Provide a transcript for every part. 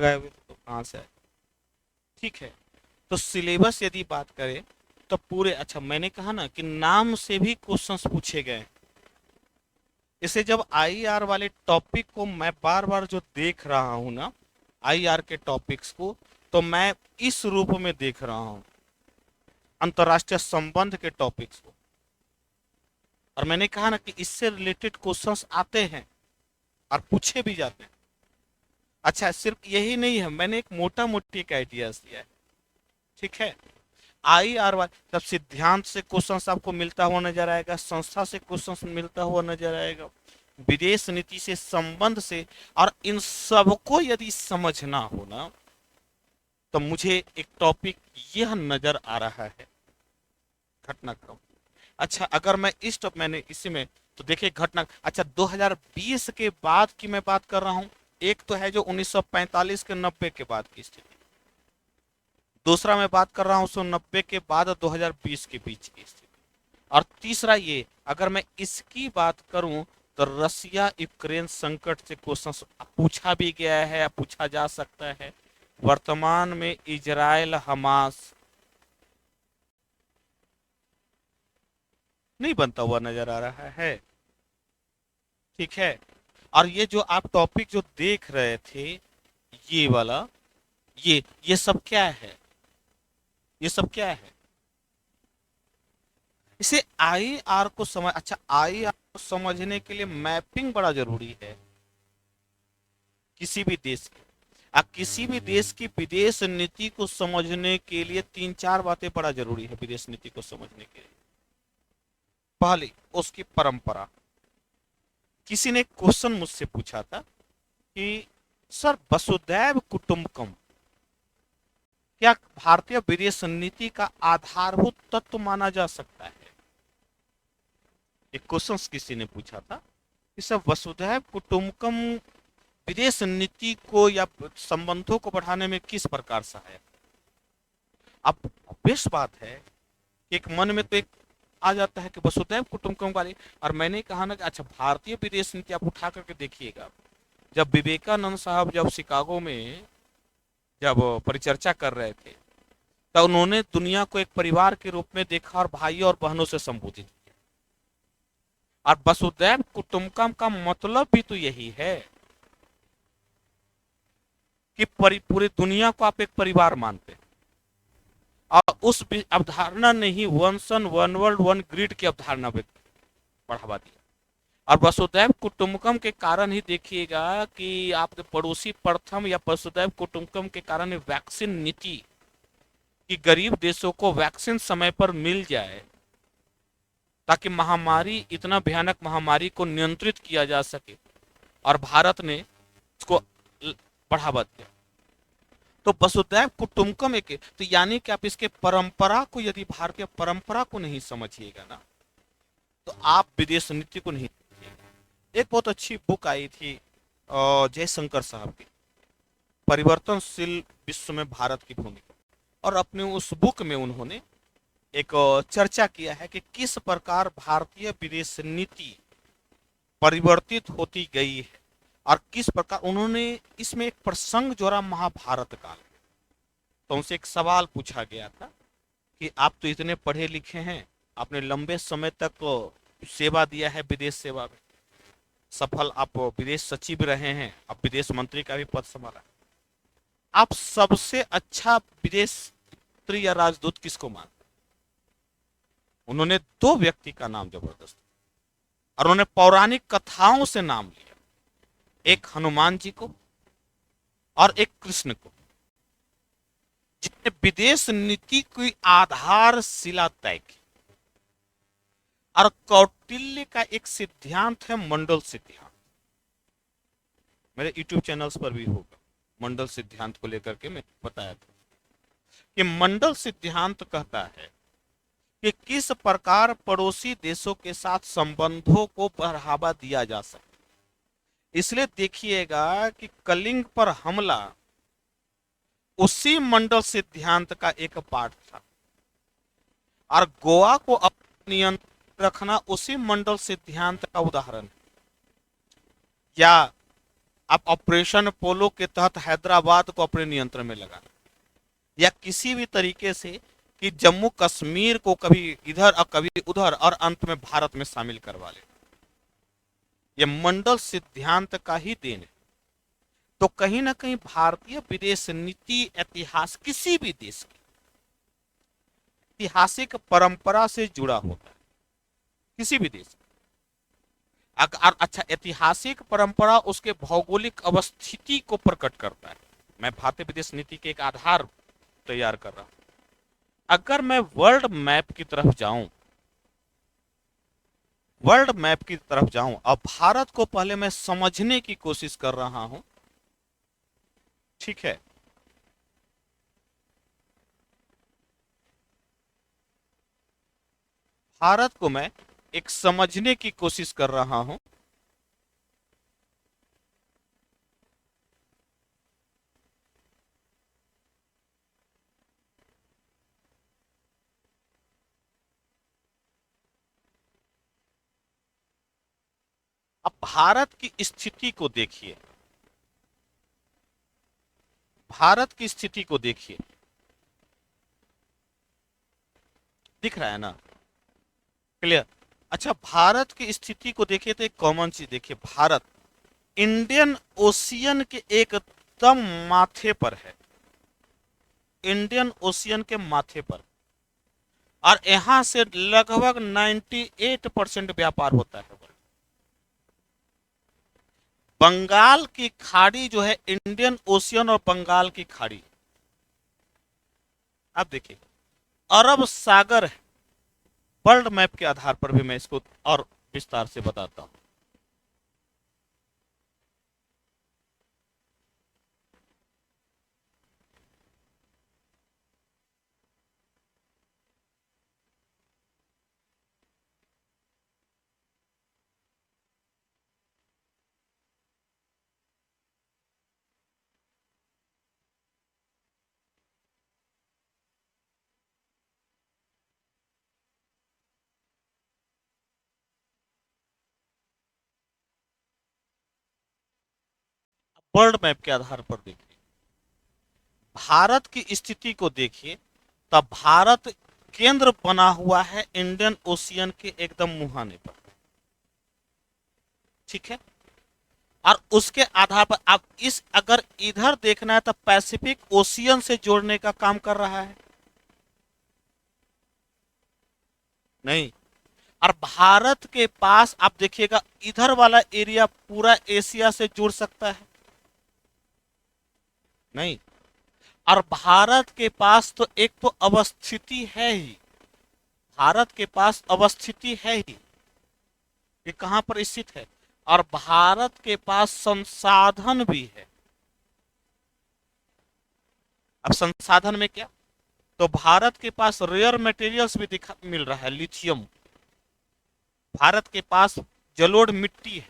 गए हुए थे तो कहाँ से आए। ठीक है, तो सिलेबस यदि बात करें तो पूरे, अच्छा मैंने कहा ना कि नाम से भी क्वेश्चंस पूछे गए। इसे जब आईआर वाले टॉपिक को मैं बार बार जो देख रहा हूं ना, आईआर के टॉपिक्स को, तो मैं इस रूप में देख रहा हूं, अंतरराष्ट्रीय संबंध के टॉपिक्स को। और मैंने कहा ना कि इससे रिलेटेड क्वेश्चंस आते हैं और पूछे भी जाते हैं। अच्छा, सिर्फ यही नहीं है, मैंने एक मोटा मोटी एक आइडियाज दिया है। ठीक है, आई आर वाई तब सिद्धांत से क्वेश्चंस आपको मिलता हुआ नजर आएगा, संस्था से क्वेश्चंस मिलता हुआ नजर आएगा, विदेश नीति से, संबंध से। और इन सबको यदि समझना हो ना, तो मुझे एक टॉपिक यह नजर आ रहा है, घटनाक्रम। अच्छा, अगर मैं मैंने इसी में, तो देखिए घटना, अच्छा 2020 के बाद की मैं बात कर रहा हूं। एक तो है जो 1945 के 90 के बाद की स्थिति, दूसरा मैं बात कर रहा हूं 1990 के बाद और 2020 के बीच की स्थिति, और तीसरा ये, अगर मैं इसकी बात करूं तो रसिया यूक्रेन संकट से क्वेश्चन पूछा भी गया है, पूछा जा सकता है। वर्तमान में इजराइल हमास नहीं बनता हुआ नजर आ रहा है। ठीक है, और ये जो आप टॉपिक जो देख रहे थे, ये वाला, ये सब क्या है, ये सब क्या है? इसे आई आर को समझ, अच्छा आई आर को समझने के लिए मैपिंग बड़ा जरूरी है किसी भी देश की। किसी भी देश की विदेश नीति को समझने के लिए तीन चार बातें बड़ा जरूरी है विदेश नीति को समझने के लिए। पहली, उसकी परंपरा। किसी ने क्वेश्चन मुझसे पूछा था कि सर वसुदैव कुटुंबकम क्या भारतीय विदेश नीति का आधारभूत तत्व माना जा सकता है? एक क्वेश्चन किसी ने पूछा था कि सर वसुधैव कुटुंबकम विदेश नीति को या संबंधों को बढ़ाने में किस प्रकार सहायक? अब बेस्ट बात है कि एक मन में तो एक आ जाता है कि वसुधैव कुटुंबकम वाली, और मैंने कहा ना कि अच्छा भारतीय विदेश नीति आप उठा करके देखिएगा। जब विवेकानंद साहब जब शिकागो में जब परिचर्चा कर रहे थे, तब उन्होंने दुनिया को एक परिवार के रूप में देखा और भाइयों और बहनों से संबोधित किया। और वसुधैव कुटुंबकम का मतलब भी तो यही है कि पूरी दुनिया को आप एक परिवार मानते हैं। और उस अवधारणा ने ही one sun one world one grid की अवधारणा बढ़ावा दिया। और वसुधैव कुटुंबकम के कारण ही देखिएगा कि आप पड़ोसी प्रथम या वसुधैव कुटुंबकम के कारण वैक्सीन नीति, कि गरीब देशों को वैक्सीन समय पर मिल जाए ताकि महामारी, इतना भयानक महामारी को नियंत्रित किया जा सके, और भारत ने उसको बढ़ावा दिया। तो वसुधैव कुटुंबकम एक, तो यानी कि आप इसके परंपरा को, यदि भारतीय परंपरा को नहीं समझिएगा ना, तो आप विदेश नीति को नहीं समझिएगा। एक बहुत अच्छी बुक आई थी जयशंकर साहब की, परिवर्तनशील विश्व में भारत की भूमिका, और अपने उस बुक में उन्होंने एक चर्चा किया है कि किस प्रकार भारतीय विदेश नीति परिवर्तित होती गई है, और किस प्रकार उन्होंने इसमें एक प्रसंग जोड़ा महाभारत काल। तो उनसे एक सवाल पूछा गया था कि आप तो इतने पढ़े लिखे हैं, आपने लंबे समय तक सेवा दिया है विदेश सेवा में, सफल आप विदेश सचिव रहे हैं, आप विदेश मंत्री का भी पद संभाला, आप सबसे अच्छा विदेश मंत्री या राजदूत किसको मानते? उन्होंने दो व्यक्ति का नाम जबरदस्त, और उन्होंने पौराणिक कथाओं से नाम लिया, एक हनुमान जी को और एक कृष्ण को, जिसने विदेश नीति की आधारशिला तय की। और कौटिल्य का एक सिद्धांत है मंडल सिद्धांत, मेरे यूट्यूब चैनल्स पर भी होगा, मंडल सिद्धांत को लेकर के मैं बताया था कि मंडल सिद्धांत कहता है कि किस प्रकार पड़ोसी देशों के साथ संबंधों को बढ़ावा दिया जा सकता। इसलिए देखिएगा कि कलिंग पर हमला उसी मंडल सिद्धांत का एक पार्ट था, और गोवा को नियंत्रण रखना उसी मंडल सिद्धांत का उदाहरण। या आप ऑपरेशन पोलो के तहत हैदराबाद को अपने नियंत्रण में लगाना, या किसी भी तरीके से कि जम्मू कश्मीर को कभी इधर और कभी उधर और अंत में भारत में शामिल करवा ले, ये मंडल सिद्धांत का ही देन है। तो कहीं ना कहीं भारतीय विदेश नीति इतिहास किसी भी देश की ऐतिहासिक परंपरा से जुड़ा होता है, किसी भी देश। अच्छा, ऐतिहासिक परंपरा उसके भौगोलिक अवस्थिति को प्रकट करता है। मैं भारतीय विदेश नीति के एक आधार तैयार कर रहा हूं। अगर मैं वर्ल्ड मैप की तरफ जाऊं, और भारत को पहले मैं समझने की कोशिश कर रहा हूं, ठीक है। भारत को मैं एक समझने की कोशिश कर रहा हूं। अब भारत की स्थिति को देखिए, भारत की स्थिति को देखिए, दिख रहा है ना, क्लियर। अच्छा, भारत की स्थिति को देखिए तो एक कॉमन चीज देखिए, भारत इंडियन ओशियन के एकदम माथे पर है, इंडियन ओशियन के माथे पर, और यहां से लगभग 98% व्यापार होता है। बंगाल की खाड़ी जो है, इंडियन ओशियन और बंगाल की खाड़ी, आप देखिए अरब सागर है। वर्ल्ड मैप के आधार पर भी मैं इसको और विस्तार से बताता हूं। वर्ल्ड मैप के आधार पर देखिए, भारत की स्थिति को देखिए, तब भारत केंद्र बना हुआ है इंडियन ओशियन के एकदम मुहाने पर, ठीक है। और उसके आधार पर आप इस अगर इधर देखना है तो पैसिफिक ओशियन से जोड़ने का काम कर रहा है, नहीं। और भारत के पास आप देखिएगा इधर वाला एरिया पूरा एशिया से जुड़ सकता है, नहीं। और भारत के पास तो एक तो अवस्थिति है ही, भारत के पास अवस्थिति है ही कि कहां पर स्थित है, और भारत के पास संसाधन भी है। अब संसाधन में क्या, तो भारत के पास रेयर मटेरियल्स भी दिखा मिल रहा है, लिथियम, भारत के पास जलोढ़ मिट्टी है,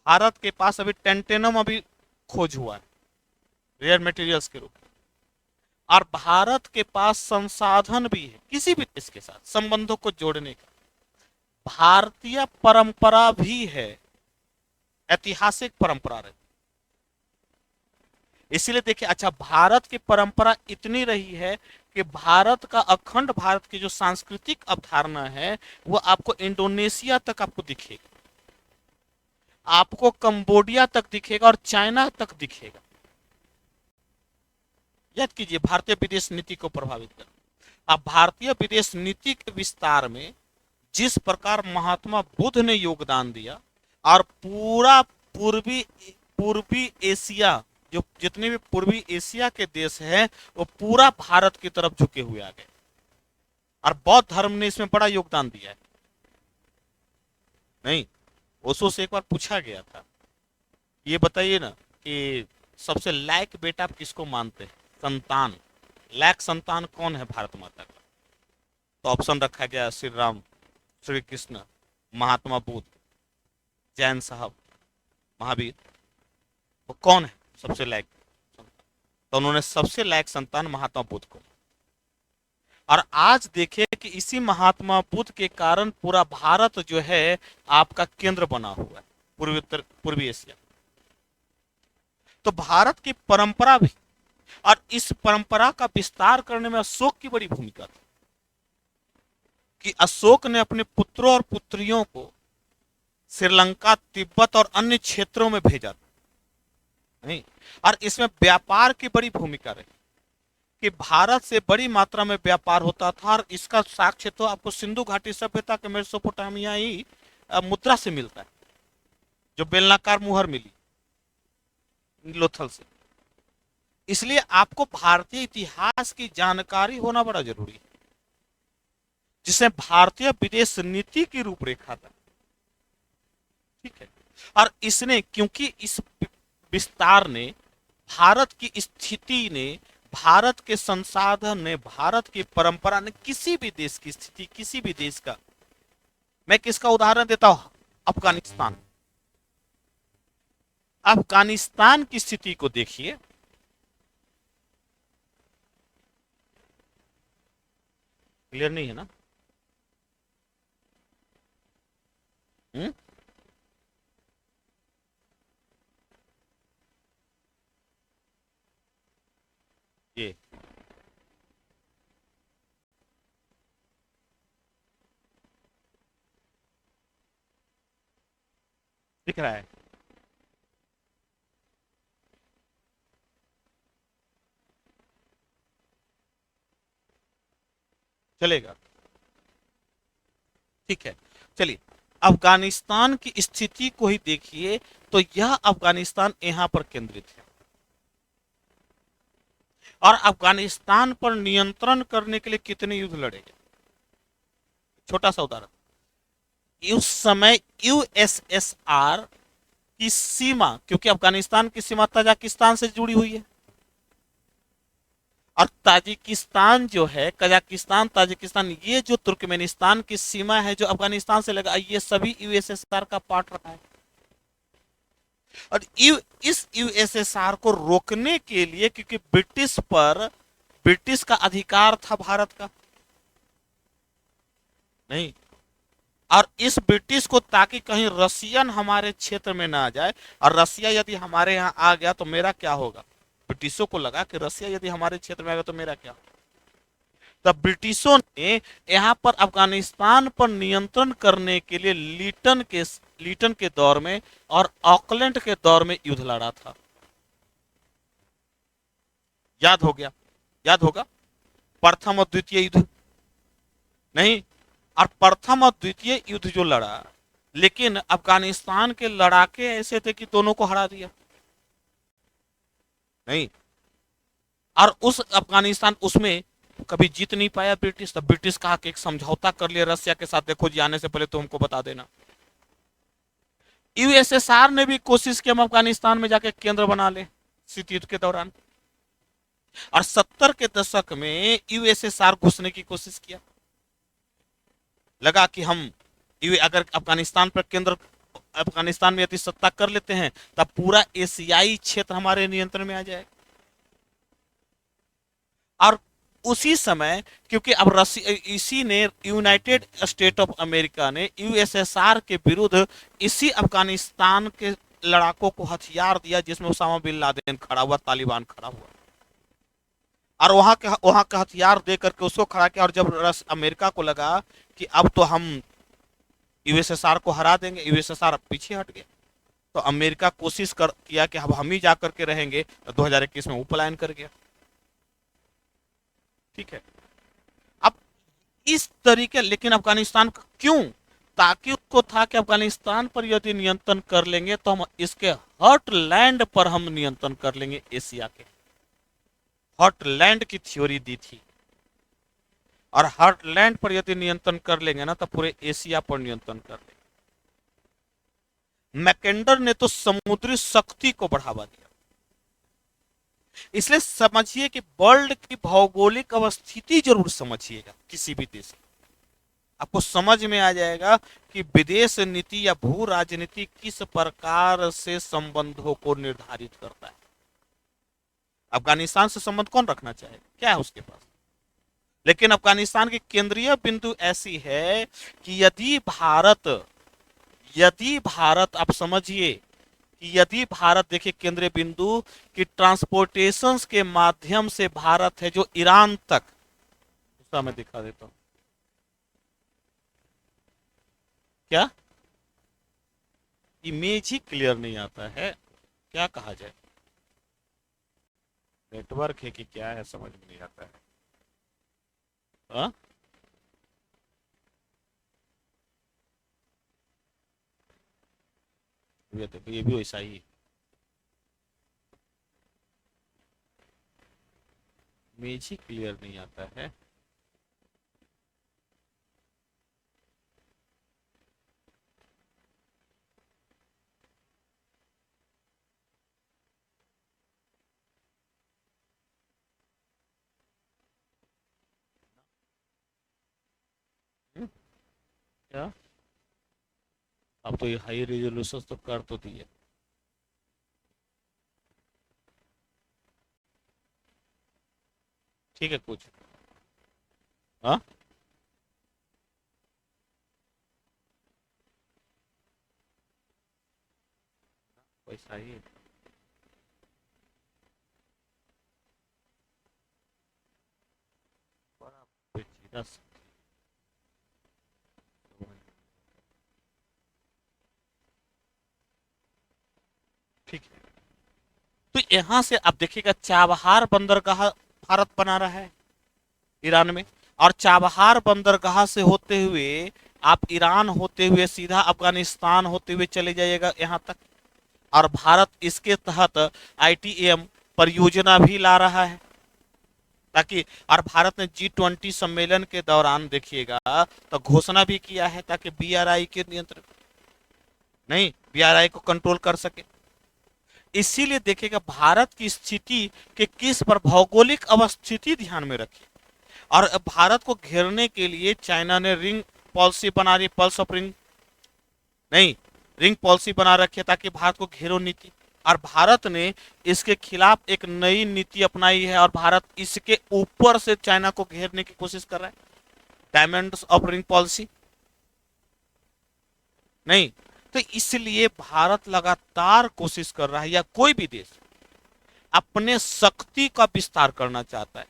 भारत के पास अभी टेंटेनम अभी खोज हुआ है रेयर मटेरियल्स के रूप में, और भारत के पास संसाधन भी है किसी भी देश के साथ संबंधों को जोड़ने का, भारतीय परंपरा भी है, ऐतिहासिक परंपरा रही। इसीलिए देखिए, अच्छा, भारत की परंपरा इतनी रही है कि भारत का अखंड भारत की जो सांस्कृतिक अवधारणा है वो आपको इंडोनेशिया तक आपको दिखेगा, आपको कंबोडिया तक दिखेगा और चाइना तक दिखेगा। याद कीजिए, भारतीय विदेश नीति को प्रभावित कर, अब भारतीय विदेश नीति के विस्तार में जिस प्रकार महात्मा बुद्ध ने योगदान दिया, और पूरा पूर्वी पूर्वी एशिया, जो जितने भी पूर्वी एशिया के देश हैं वो पूरा भारत की तरफ झुके हुए आ गए, और बौद्ध धर्म ने इसमें बड़ा योगदान दिया है, नहीं। ओशो से एक बार पूछा गया था, ये बताइए ना कि सबसे लायक बेटा आप किसको मानते हैं, संतान, लायक संतान कौन है भारत माता का, तो ऑप्शन रखा गया श्री राम, श्री कृष्ण, महात्मा बुद्ध, जैन साहब, महावीर, वो कौन है सबसे लायक, तो उन्होंने सबसे लायक संतान महात्मा बुद्ध को। और आज देखिए कि इसी महात्मा बुद्ध के कारण पूरा भारत जो है आपका केंद्र बना हुआ है, पूर्वी एशिया, तो भारत की परंपरा भी, और इस परंपरा का विस्तार करने में अशोक की बड़ी भूमिका थी कि अशोक ने अपने पुत्रों और पुत्रियों को श्रीलंका, तिब्बत और अन्य क्षेत्रों में भेजा नहीं, और इसमें व्यापार की बड़ी भूमिका रही कि भारत से बड़ी मात्रा में व्यापार होता था। और इसका साक्ष्य तो आपको सिंधु घाटी सभ्यता के मेसोपोटामिया ही मुद्रा से मिलता है, जो बेलनाकार मुहर मिली लोथल से। इसलिए आपको भारतीय इतिहास की जानकारी होना बड़ा जरूरी है, जिससे भारतीय विदेश नीति की रूपरेखा था। ठीक है, और इसने, क्योंकि इस विस्तार ने, भारत की स्थिति ने, भारत के संसाधन ने, भारत की परंपरा ने किसी भी देश की स्थिति, किसी भी देश का, मैं किसका उदाहरण देता हूं, अफगानिस्तान। अफगानिस्तान की स्थिति को देखिए, क्लियर नहीं है ना? हम्म, ये दिख रहा है। चलेगा, ठीक है। चलिए, अफगानिस्तान की स्थिति को ही देखिए, तो यह अफगानिस्तान यहां पर केंद्रित है, और अफगानिस्तान पर नियंत्रण करने के लिए कितने युद्ध लड़े गए। छोटा सा उदाहरण, उस समय यूएसएसआर की सीमा, क्योंकि अफगानिस्तान की सीमा ताजिकिस्तान से जुड़ी हुई है, और ताजिकिस्तान जो है, कजाकिस्तान, ताजिकिस्तान, ये जो तुर्कमेनिस्तान की सीमा है जो अफगानिस्तान से लगा, ये सभी यूएसएसआर का पार्ट रहा है। और इस यूएसएसआर को रोकने के लिए, क्योंकि ब्रिटिश का अधिकार था भारत का नहीं, और इस ब्रिटिश को, ताकि कहीं रसियन हमारे क्षेत्र में ना आ जाए, और रसिया यदि हमारे यहाँ आ गया तो मेरा क्या होगा। ब्रिटिशों को लगा कि रसिया यदि हमारे क्षेत्र में आ गया तो मेरा क्या होगा। तब ब्रिटिशों ने यहाँ पर अफगानिस्तान पर नियंत्रण करने के लिए लीटन के दौर में और ऑकलैंड के दौर में युद्ध लड़ा था। याद हो गया, याद होगा, प्रथम और द्वितीय युद्ध नहीं, और प्रथम और द्वितीय युद्ध जो लड़ा, लेकिन अफगानिस्तान के लड़ाके ऐसे थे कि दोनों को हरा दिया नहीं, और उस अफगानिस्तान, उसमें कभी जीत नहीं पाया ब्रिटिश। तब ब्रिटिश कहा कि एक समझौता कर लिया रसिया के साथ, देखो जी आने से पहले तो हमको बता देना। यूएसएसआर ने भी कोशिश की हम अफगानिस्तान में जाके केंद्र बना ले शीत युद्ध के दौरान, और 70 के दशक में यूएसएसआर घुसने की कोशिश किया। लगा कि हम अगर अफगानिस्तान पर केंद्र, अफगानिस्तान में यदि सत्ता कर लेते हैं, तब पूरा एशियाई क्षेत्र हमारे नियंत्रण में आ जाएगा। और उसी समय, क्योंकि अब इसी ने, यूनाइटेड स्टेट ऑफ अमेरिका ने यूएसएसआर के विरुद्ध इसी अफगानिस्तान के लड़ाकों को हथियार दिया, जिसमें उसामा बिन लादेन खड़ा हुआ, तालिबान खड़ा हुआ, और वहां का हथियार दे करके उसको खड़ा किया। और जब अमेरिका को लगा कि अब तो हम यूएसएसआर को हरा देंगे, यूएसएसआर पीछे हट गया, तो अमेरिका कोशिश किया कि अब हम ही जाकर के रहेंगे, तो 2021 में वो पलायन कर गया। ठीक है, अब इस तरीके, लेकिन अफगानिस्तान क्यों, ताकि उसको था कि अफगानिस्तान पर यदि नियंत्रण कर लेंगे तो हम इसके हॉटलैंड पर हम नियंत्रण कर लेंगे। एशिया के हॉटलैंड की थ्योरी दी थी, और हॉटलैंड पर यदि नियंत्रण कर लेंगे ना, तो पूरे एशिया पर नियंत्रण कर लेंगे। मैकेंडर ने तो समुद्री शक्ति को बढ़ावा दिया। इसलिए समझिए कि वर्ल्ड की भौगोलिक अवस्थिति जरूर समझिएगा, किसी भी देश की, आपको समझ में आ जाएगा कि विदेश नीति या भू राजनीति किस प्रकार से संबंधों को निर्धारित करता है। अफगानिस्तान से संबंध कौन रखना चाहेगा, क्या है उसके पास, लेकिन अफगानिस्तान की केंद्रीय बिंदु ऐसी है कि यदि भारत, आप समझिए कि यदि भारत, देखिए केंद्रीय बिंदु, कि ट्रांसपोर्टेशन के माध्यम से भारत है जो ईरान तक, दूसरा मैं दिखा देता हूं क्या, इमेज ही क्लियर नहीं आता है, क्या कहा जाए, नेटवर्क है कि क्या है समझ में नहीं आता है। हाँ, ये देखो ये भी वैसा ही है, इमेज ही क्लियर नहीं आता है। क्या, अब तो ये हाई रेजोल्यूशन तो कर तो दिए। ठीक है कुछ, हाँ, वैसा ही है। बड़ा पेचीदा ठीक है। तो यहां से आप देखिएगा चाबहार बंदरगाह भारत बना रहा है ईरान में, और चाबहार बंदरगाह से होते हुए आप ईरान होते हुए सीधा अफगानिस्तान होते हुए चले जाइएगा यहाँ तक, और भारत इसके तहत आईटीएम परियोजना भी ला रहा है ताकि, और भारत ने G20 सम्मेलन के दौरान देखिएगा तो घोषणा भी किया है ताकि बीआरआई के नियंत्रण, नहीं, बीआरआई को कंट्रोल कर सके। इसीलिए देखिएगा भारत की स्थिति के किस पर भौगोलिक अवस्थिति ध्यान में रखी, और भारत को घेरने के लिए चाइना ने रिंग पॉलिसी बना रही, पल्स ऑफ रिंग, नहीं, रिंग पॉलिसी बना रखी है ताकि भारत को घेरो नीति, और भारत ने इसके खिलाफ एक नई नीति अपनाई है, और भारत इसके ऊपर से चाइना को घेरने की कोशिश कर रहा है, डायमंड ऑफ रिंग पॉलिसी, नहीं। तो इसलिए भारत लगातार कोशिश कर रहा है, या कोई भी देश अपने शक्ति का विस्तार करना चाहता है।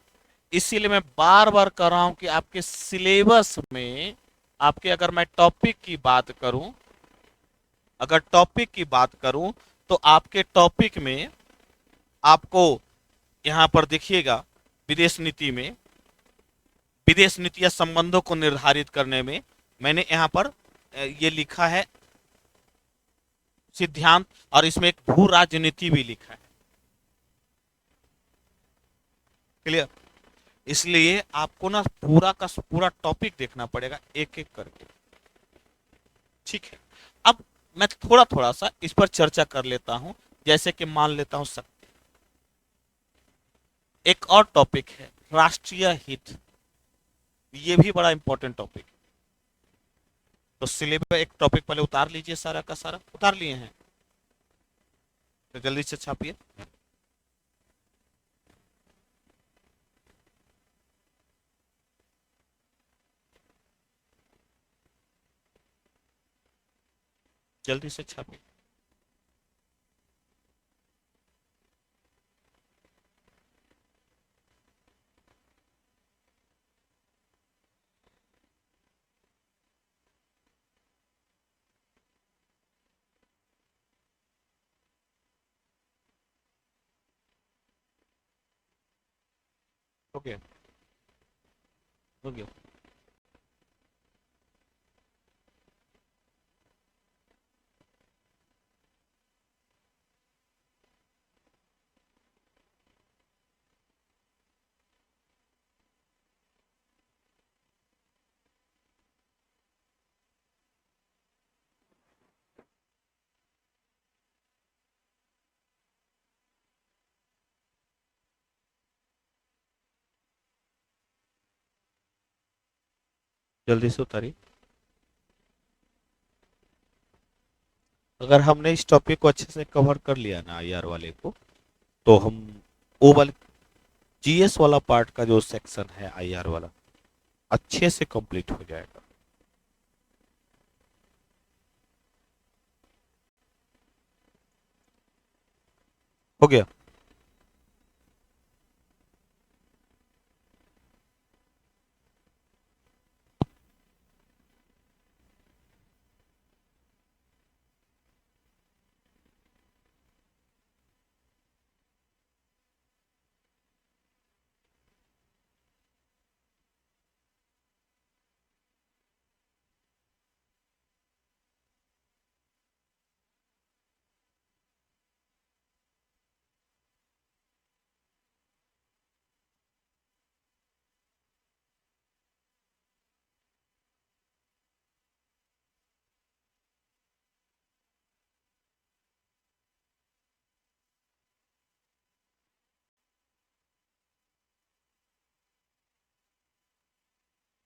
इसीलिए मैं बार बार कर रहा हूं कि आपके सिलेबस में, आपके अगर मैं टॉपिक की बात करूं, अगर टॉपिक की बात करूं तो आपके टॉपिक में आपको यहां पर देखिएगा विदेश नीति में, विदेश नीति या संबंधों को निर्धारित करने में मैंने यहां पर ये लिखा है सिद्धांत, और इसमें एक भू राजनीति भी लिखा है, क्लियर। इसलिए आपको ना पूरा का पूरा टॉपिक देखना पड़ेगा एक एक करके, ठीक है। अब मैं थोड़ा थोड़ा सा इस पर चर्चा कर लेता हूं, जैसे कि मान लेता हूं शक्ति, एक और टॉपिक है राष्ट्रीय हित, ये भी बड़ा इंपॉर्टेंट टॉपिक। तो सिलेबस एक टॉपिक पहले उतार लीजिए, सारा का सारा उतार लिए हैं तो जल्दी से छापिए। जल्दी से छापिए। हो गया, हो गया। जल्दी से उतारिए। अगर हमने इस टॉपिक को अच्छे से कवर कर लिया ना आईआर वाले को, तो हम ओ वाले जीएस वाला पार्ट का जो सेक्शन है आईआर वाला अच्छे से कंप्लीट हो जाएगा। हो गया।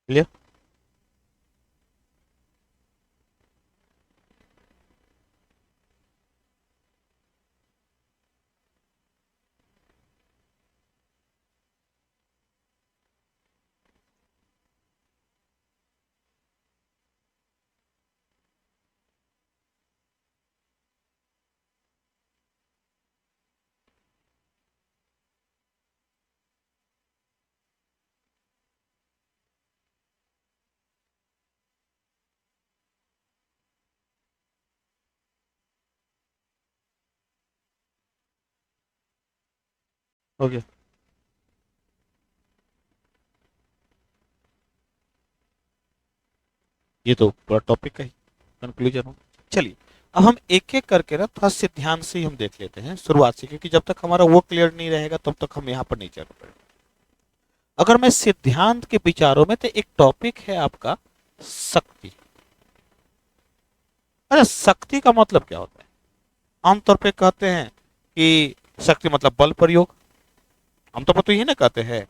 क्लियर। हो गया। ये तो पूरा टॉपिक का ही कंक्लूजन हो। चलिए, अब हम एक एक करके ना थोड़ा से ध्यान से ही हम देख लेते हैं शुरुआत से, क्योंकि जब तक हमारा वो क्लियर नहीं रहेगा तब तक हम यहाँ पर नहीं चल पाएंगे। अगर मैं सिद्धांत के विचारों में, तो एक टॉपिक है आपका शक्ति। अरे शक्ति का मतलब क्या होता है? आमतौर पे कहते हैं कि शक्ति मतलब बल प्रयोग। आमतौर पर तो यही ना कहते हैं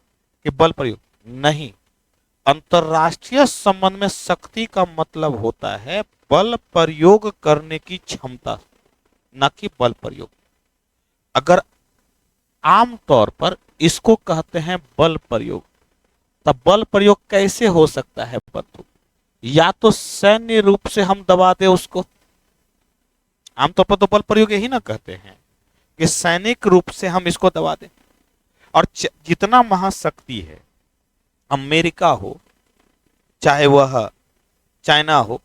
कि बल प्रयोग। नहीं, अंतरराष्ट्रीय संबंध में शक्ति का मतलब होता है बल प्रयोग करने की क्षमता, न कि बल प्रयोग। अगर आम तौर पर इसको कहते हैं बल प्रयोग, तब बल प्रयोग कैसे हो सकता है बंधु? या तो सैन्य रूप से हम दबा दे उसको। आमतौर पर तो बल प्रयोग यही ना कहते हैं कि सैनिक रूप से हम इसको दबा दें। और जितना महाशक्ति है, अमेरिका हो चाहे वह चाइना हो,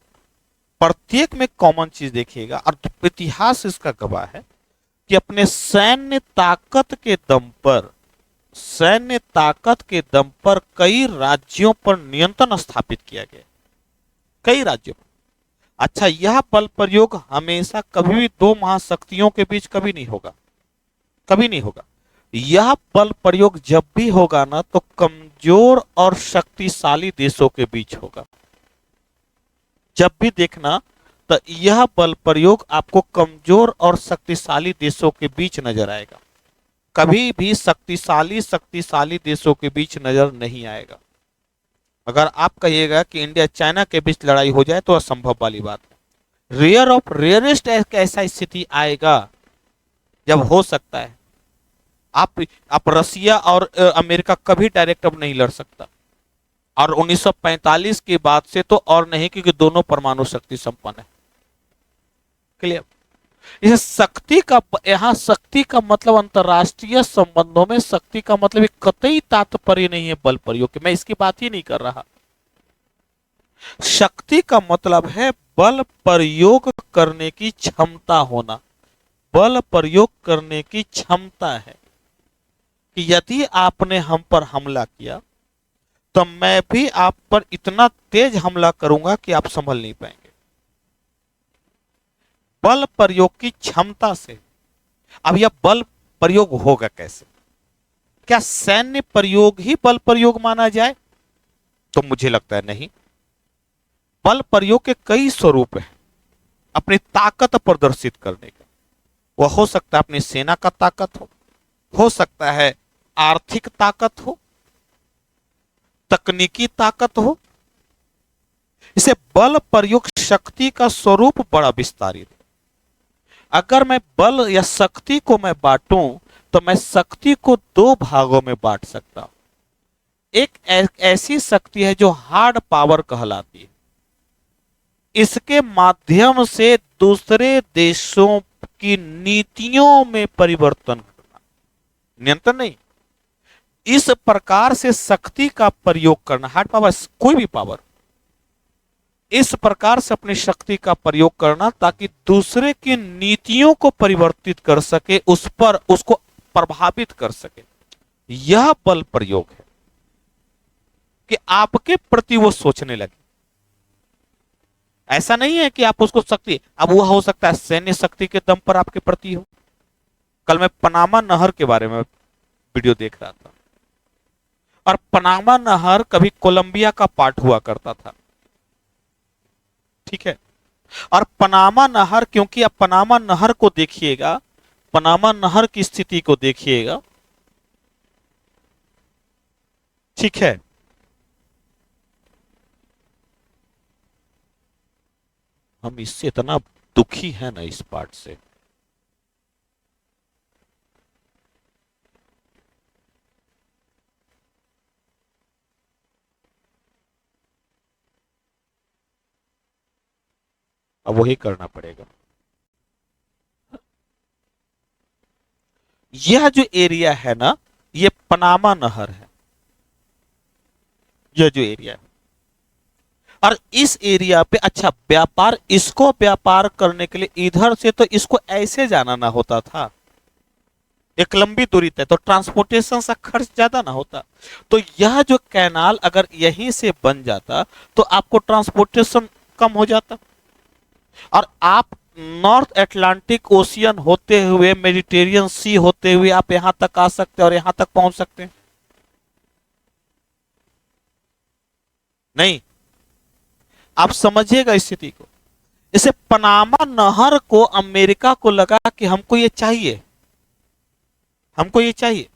प्रत्येक में कॉमन चीज देखिएगा, और इतिहास इसका गवाह है कि अपने सैन्य ताकत के दम पर कई राज्यों पर नियंत्रण स्थापित किया गया। कई राज्यों पर। अच्छा, यह बल प्रयोग हमेशा कभी भी दो महाशक्तियों के बीच कभी नहीं होगा। कभी नहीं होगा। यह बल प्रयोग जब भी होगा ना, तो कमजोर और शक्तिशाली देशों के बीच होगा। जब भी देखना, तो यह बल प्रयोग आपको कमजोर और शक्तिशाली देशों के बीच नजर आएगा। कभी भी शक्तिशाली देशों के बीच नजर नहीं आएगा। अगर आप कहिएगा कि इंडिया चाइना के बीच लड़ाई हो जाए, तो असंभव वाली बात है। रेयर ऑफ रेयरेस्ट ऐसा स्थिति आएगा जब हो सकता है। आप रसिया और अमेरिका कभी डायरेक्ट अब नहीं लड़ सकता। और 1945 के बाद से तो और नहीं, क्योंकि दोनों परमाणु शक्ति संपन्न है। क्लियर। इस शक्ति का, यहां शक्ति का मतलब अंतरराष्ट्रीय संबंधों में शक्ति का मतलब एक कतई तात्पर्य नहीं है बल प्रयोग के। मैं इसकी बात ही नहीं कर रहा। शक्ति का मतलब है बल प्रयोग करने की क्षमता होना। बल प्रयोग करने की क्षमता है कि यदि आपने हम पर हमला किया, तो मैं भी आप पर इतना तेज हमला करूंगा कि आप संभल नहीं पाएंगे। बल प्रयोग की क्षमता से। अब यह बल प्रयोग होगा कैसे? क्या सैन्य प्रयोग ही बल प्रयोग माना जाए? तो मुझे लगता है नहीं। बल प्रयोग के कई स्वरूप हैं अपनी ताकत प्रदर्शित करने का। वह हो सकता है अपनी सेना का ताकत हो सकता है आर्थिक ताकत हो, तकनीकी ताकत हो। इसे बल प्रयोग शक्ति का स्वरूप बड़ा विस्तारित है। अगर मैं बल या शक्ति को मैं बांटूं, तो मैं शक्ति को दो भागों में बांट सकता हूं। एक ऐसी शक्ति है जो हार्ड पावर कहलाती है। इसके माध्यम से दूसरे देशों की नीतियों में परिवर्तन करना, नियंत्रण नहीं, इस प्रकार से शक्ति का प्रयोग करना, हार्ड पावर, कोई भी पावर, इस प्रकार से अपनी शक्ति का प्रयोग करना ताकि दूसरे की नीतियों को परिवर्तित कर सके, उस पर उसको प्रभावित कर सके, यह बल प्रयोग है कि आपके प्रति वो सोचने लगे। ऐसा नहीं है कि आप उसको शक्ति, अब वो हो सकता है सैन्य शक्ति के दम पर आपके प्रति हो। कल मैं पनामा नहर के बारे में वीडियो देख रहा था, और पनामा नहर कभी कोलंबिया का पार्ट हुआ करता था, ठीक है। और पनामा नहर, क्योंकि आप पनामा नहर को देखिएगा, पनामा नहर की स्थिति को देखिएगा, ठीक है, हम इससे इतना दुखी है ना इस पार्ट से। अब वही करना पड़ेगा। यह जो एरिया है ना, ये पनामा नहर है, यह जो एरिया है, और इस एरिया पे अच्छा व्यापार, इसको व्यापार करने के लिए इधर से तो इसको ऐसे जाना ना होता था, एक लंबी दूरी तय, तो ट्रांसपोर्टेशन का खर्च ज्यादा ना होता। तो यह जो कैनाल अगर यहीं से बन जाता तो आपको ट्रांसपोर्टेशन कम हो जाता, और आप नॉर्थ अटलांटिक ओशियन होते हुए, मेडिटेरियन सी होते हुए आप यहां तक आ सकते हैं और यहां तक पहुंच सकते हैं। नहीं, आप समझिएगा स्थिति को। इसे पनामा नहर को अमेरिका को लगा कि हमको ये चाहिए, हमको ये चाहिए,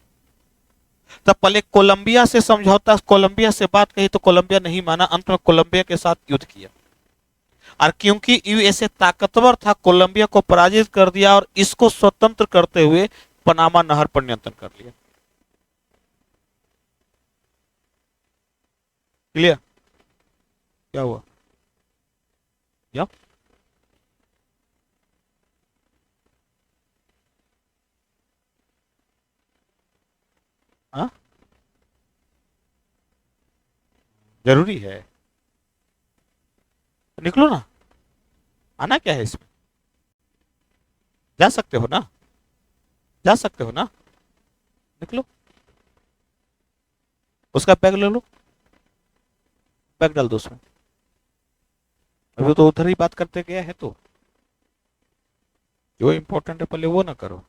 तब पहले कोलंबिया से समझौता, कोलंबिया से बात कही तो कोलंबिया नहीं माना, अंत में कोलंबिया के साथ युद्ध किया, और क्योंकि यूएसए ताकतवर था, कोलंबिया को पराजित कर दिया और इसको स्वतंत्र करते हुए पनामा नहर पर नियंत्रण कर लिया। क्लियर? क्या हुआ? या हाँ, जरूरी है, तो निकलो ना, आना क्या है इसमें, जा सकते हो ना, जा सकते हो ना, निकलो, उसका बैग ले लो, बैग डाल दो उसमें, अभी तो उधर ही बात करते गया है, तो जो इंपॉर्टेंट है पहले वो ना करो।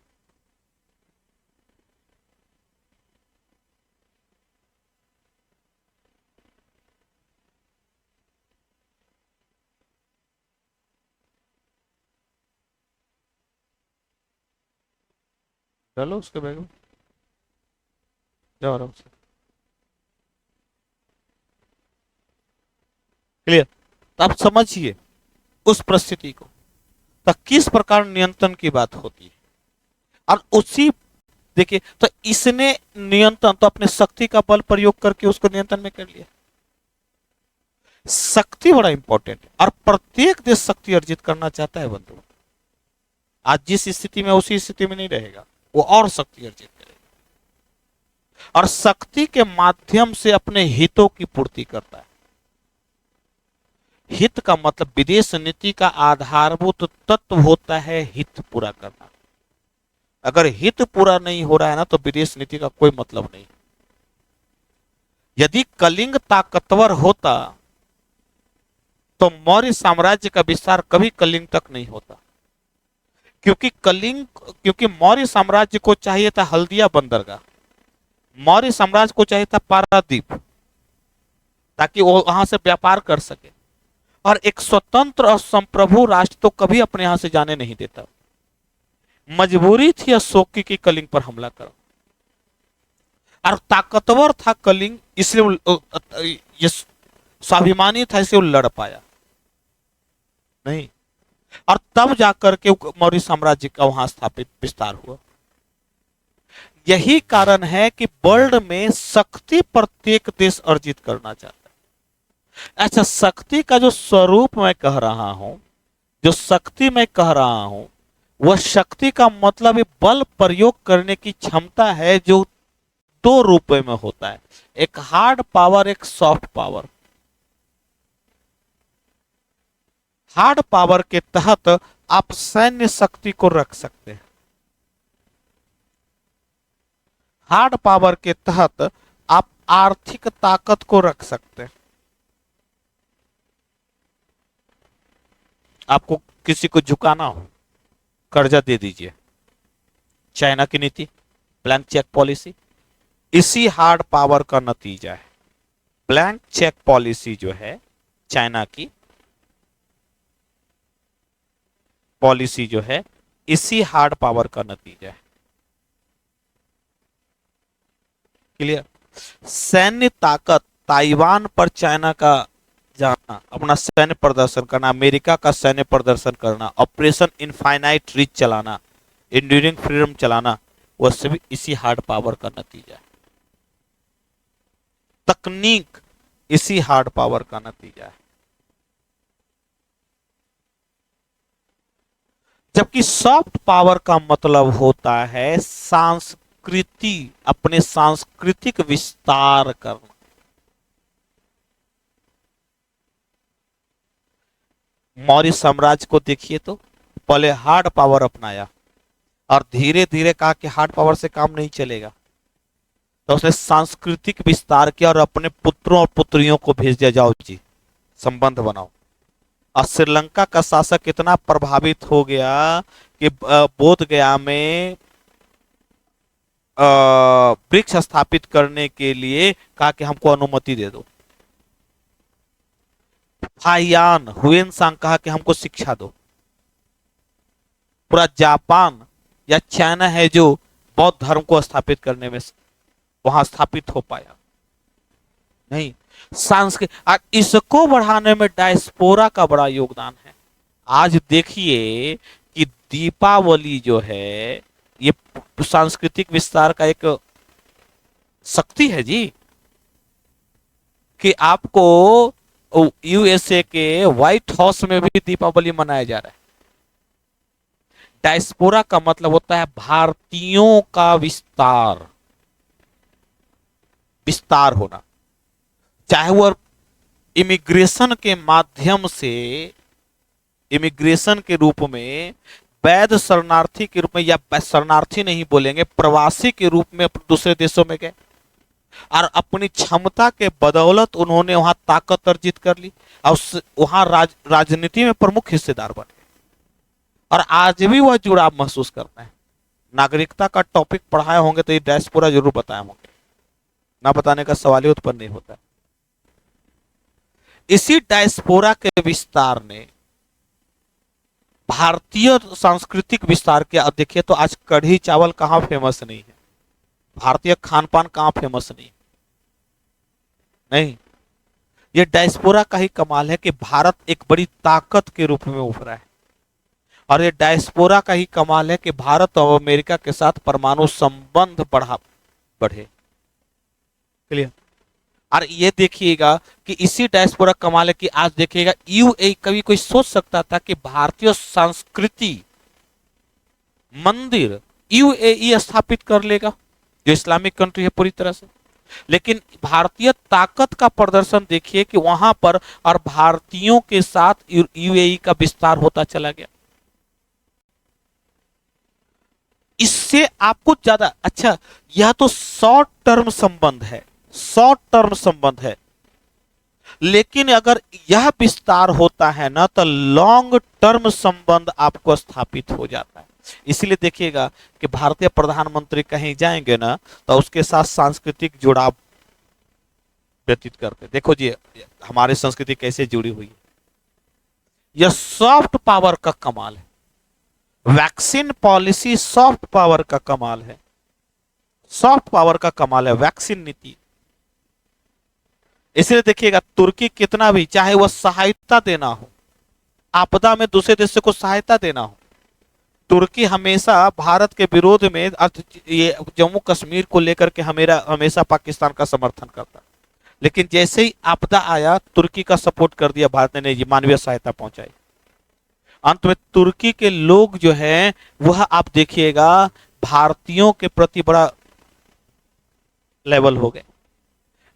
डालो उसके बैग में, जाओ आराम से। क्लियर? तो आप समझिए उस परिस्थिति को, तो किस प्रकार नियंत्रण की बात होती है, और उसी, देखिए, तो इसने नियंत्रण तो अपने शक्ति का बल प्रयोग करके उसको नियंत्रण में कर लिया। शक्ति बड़ा इंपॉर्टेंट है, और प्रत्येक देश शक्ति अर्जित करना चाहता है बंधु। आज जिस स्थिति में, उसी स्थिति में नहीं रहेगा, वो और शक्ति अर्जित करेगा, और शक्ति के माध्यम से अपने हितों की पूर्ति करता है। हित का मतलब विदेश नीति का आधारभूत तत्व होता है हित पूरा करना। अगर हित पूरा नहीं हो रहा है ना, तो विदेश नीति का कोई मतलब नहीं। यदि कलिंग ताकतवर होता तो मौर्य साम्राज्य का विस्तार कभी कलिंग तक नहीं होता, क्योंकि मौर्य साम्राज्य को चाहिए था हल्दिया बंदरगाह, मौर्य साम्राज्य को चाहिए था पारादीप, ताकि वो वहां से व्यापार कर सके, और एक स्वतंत्र और संप्रभु राष्ट्र तो कभी अपने यहां से जाने नहीं देता। मजबूरी थी अशोक की कलिंग पर हमला करो, और ताकतवर था कलिंग, इसलिए ये स्वाभिमानी था, इसलिए वो लड़ पाया नहीं, और तब जाकर के मौर्य साम्राज्य का वहां स्थापित विस्तार हुआ। यही कारण है कि वर्ल्ड में शक्ति प्रत्येक देश अर्जित करना चाहता है, अच्छा, शक्ति का जो स्वरूप मैं कह रहा हूं, जो शक्ति मैं कह रहा हूं, वह शक्ति का मतलब ये बल प्रयोग करने की क्षमता है, जो दो रूपों में होता है, एक हार्ड पावर, एक सॉफ्ट पावर। हार्ड पावर के तहत आप सैन्य शक्ति को रख सकते हैं। हार्ड पावर के तहत आप आर्थिक ताकत को रख सकते हैं। आपको किसी को झुकाना हो, कर्जा दे दीजिए, चाइना की नीति, ब्लैंक चेक पॉलिसी, इसी हार्ड पावर का नतीजा है। ब्लैंक चेक पॉलिसी जो है चाइना की पॉलिसी जो है, इसी हार्ड पावर का नतीजा है। क्लियर? सैन्य ताकत, ताइवान पर चाइना का जाना, अपना सैन्य प्रदर्शन करना, अमेरिका का सैन्य प्रदर्शन करना, ऑपरेशन इनफाइनाइट रीच चलाना, इंड्यूरिंग फ्रीडम चलाना, वह सभी इसी हार्ड पावर का नतीजा है। तकनीक इसी हार्ड पावर का नतीजा है। जबकि सॉफ्ट पावर का मतलब होता है संस्कृति, अपने सांस्कृतिक विस्तार करना। मौर्य साम्राज्य को देखिए, तो पहले हार्ड पावर अपनाया और धीरे धीरे कहा कि हार्ड पावर से काम नहीं चलेगा, तो उसने सांस्कृतिक विस्तार किया और अपने पुत्रों और पुत्रियों को भेज दिया, जाओ जी संबंध बनाओ। और श्रीलंका का शासक इतना प्रभावित हो गया कि बोध गया में वृक्ष स्थापित करने के लिए कहा कि हमको अनुमति दे दो। हाइयान हुएनसांग कहा कि हमको शिक्षा दो। पूरा जापान या चाइना है जो बौद्ध धर्म को स्थापित करने में वहां स्थापित हो पाया नहीं। सांस्कृतिक, इसको बढ़ाने में डायस्पोरा का बड़ा योगदान है। आज देखिए कि दीपावली जो है ये सांस्कृतिक विस्तार का एक शक्ति है जी, कि आपको यूएसए के व्हाइट हाउस में भी दीपावली मनाया जा रहा है। डायस्पोरा का मतलब होता है भारतीयों का विस्तार, विस्तार होना, चाहे वह इमिग्रेशन के माध्यम से, इमिग्रेशन के रूप में, वैध शरणार्थी के रूप में, या शरणार्थी नहीं बोलेंगे, प्रवासी के रूप में दूसरे देशों में गए और अपनी क्षमता के बदौलत उन्होंने वहां ताकत अर्जित कर ली और वहां राजनीति में प्रमुख हिस्सेदार बने और आज भी वह जुड़ाव महसूस करते हैं। नागरिकता का टॉपिक पढ़ाए होंगे तो ये डायस्पोरा जरूर बताए होंगे, ना बताने का सवाल ही उत्पन्न नहीं होता। इसी डायस्पोरा के विस्तार ने भारतीय सांस्कृतिक विस्तार किया। देखिए तो आज कढ़ी चावल कहां फेमस नहीं है, भारतीय खान पान कहां फेमस नहीं, नहीं, ये डायस्पोरा का ही कमाल है कि भारत एक बड़ी ताकत के रूप में उभरा है। और ये डायस्पोरा का ही कमाल है कि भारत और अमेरिका के साथ परमाणु संबंध बढ़े। क्लियर? और ये देखिएगा कि इसी डायस्पोरा कमाल है कि आज देखिएगा यूएई, कभी कोई सोच सकता था कि भारतीय संस्कृति मंदिर यूएई स्थापित कर लेगा, जो इस्लामिक कंट्री है पूरी तरह से। लेकिन भारतीय ताकत का प्रदर्शन देखिए कि वहां पर और भारतीयों के साथ यूएई का विस्तार होता चला गया। इससे आपको ज्यादा अच्छा, यह तो शॉर्ट टर्म संबंध है, शॉर्ट टर्म संबंध है, लेकिन अगर यह विस्तार होता है ना तो लॉन्ग टर्म संबंध आपको स्थापित हो जाता है। इसलिए देखिएगा कि भारतीय प्रधानमंत्री कहीं जाएंगे ना तो उसके साथ सांस्कृतिक जुड़ाव व्यतीत करते। देखो जी हमारी संस्कृति कैसे जुड़ी हुई है, यह सॉफ्ट पावर का कमाल है। वैक्सीन पॉलिसी सॉफ्ट पावर का कमाल है, सॉफ्ट पावर का कमाल है वैक्सीन नीति। इसलिए देखिएगा तुर्की कितना भी, चाहे वह सहायता देना हो, आपदा में दूसरे देशों को सहायता देना हो, तुर्की हमेशा भारत के विरोध में, ये जम्मू कश्मीर को लेकर के हमेशा पाकिस्तान का समर्थन करता। लेकिन जैसे ही आपदा आया तुर्की का सपोर्ट कर दिया भारत ने, नहीं, मानवीय सहायता पहुंचाई। अंत में तुर्की के लोग जो हैं वह आप देखिएगा भारतीयों के प्रति बड़ा लेवल हो गए।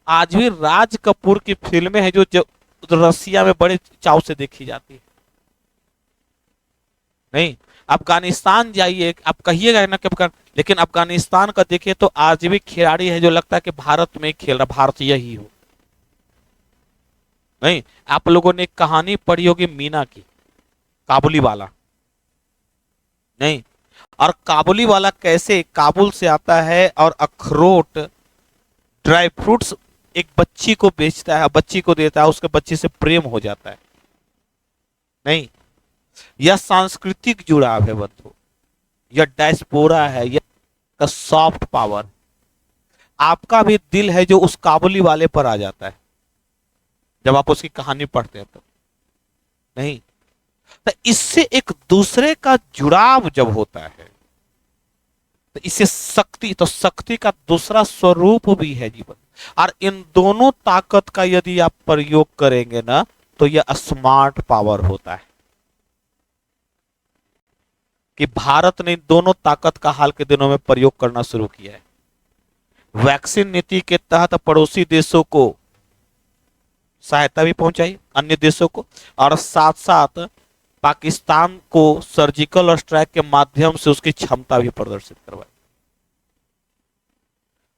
आज भी राज कपूर की फिल्में हैं जो रसिया में बड़े चाव से देखी जाती है। नहीं, अफगानिस्तान जाइए, आप कहिएगा ना कि लेकिन अफगानिस्तान का देखिए तो आज भी खिलाड़ी है जो लगता है कि भारत में खेल रहा, भारतीय ही हो। नहीं, आप लोगों ने एक कहानी पढ़ी होगी मीना की, काबुली वाला। नहीं, और काबुली वाला कैसे काबुल से आता है और अखरोट, ड्राई फ्रूट्स एक बच्ची को बेचता है, बच्ची को देता है, उसके बच्ची से प्रेम हो जाता है। नहीं, यह सांस्कृतिक जुड़ाव है बंधु, यह डायस्पोरा है, यह सॉफ्ट पावर। आपका भी दिल है जो उस काबुली वाले पर आ जाता है जब आप उसकी कहानी पढ़ते हैं तो। नहीं, तो इससे एक दूसरे का जुड़ाव जब होता है तो इसे शक्ति, तो शक्ति का दूसरा स्वरूप भी है जीवन। और इन दोनों ताकत का यदि आप प्रयोग करेंगे ना तो यह स्मार्ट पावर होता है। कि भारत ने इन दोनों ताकत का हाल के दिनों में प्रयोग करना शुरू किया है। वैक्सीन नीति के तहत पड़ोसी देशों को सहायता भी पहुंचाई, अन्य देशों को, और साथ साथ पाकिस्तान को सर्जिकल स्ट्राइक के माध्यम से उसकी क्षमता भी प्रदर्शित करवाई।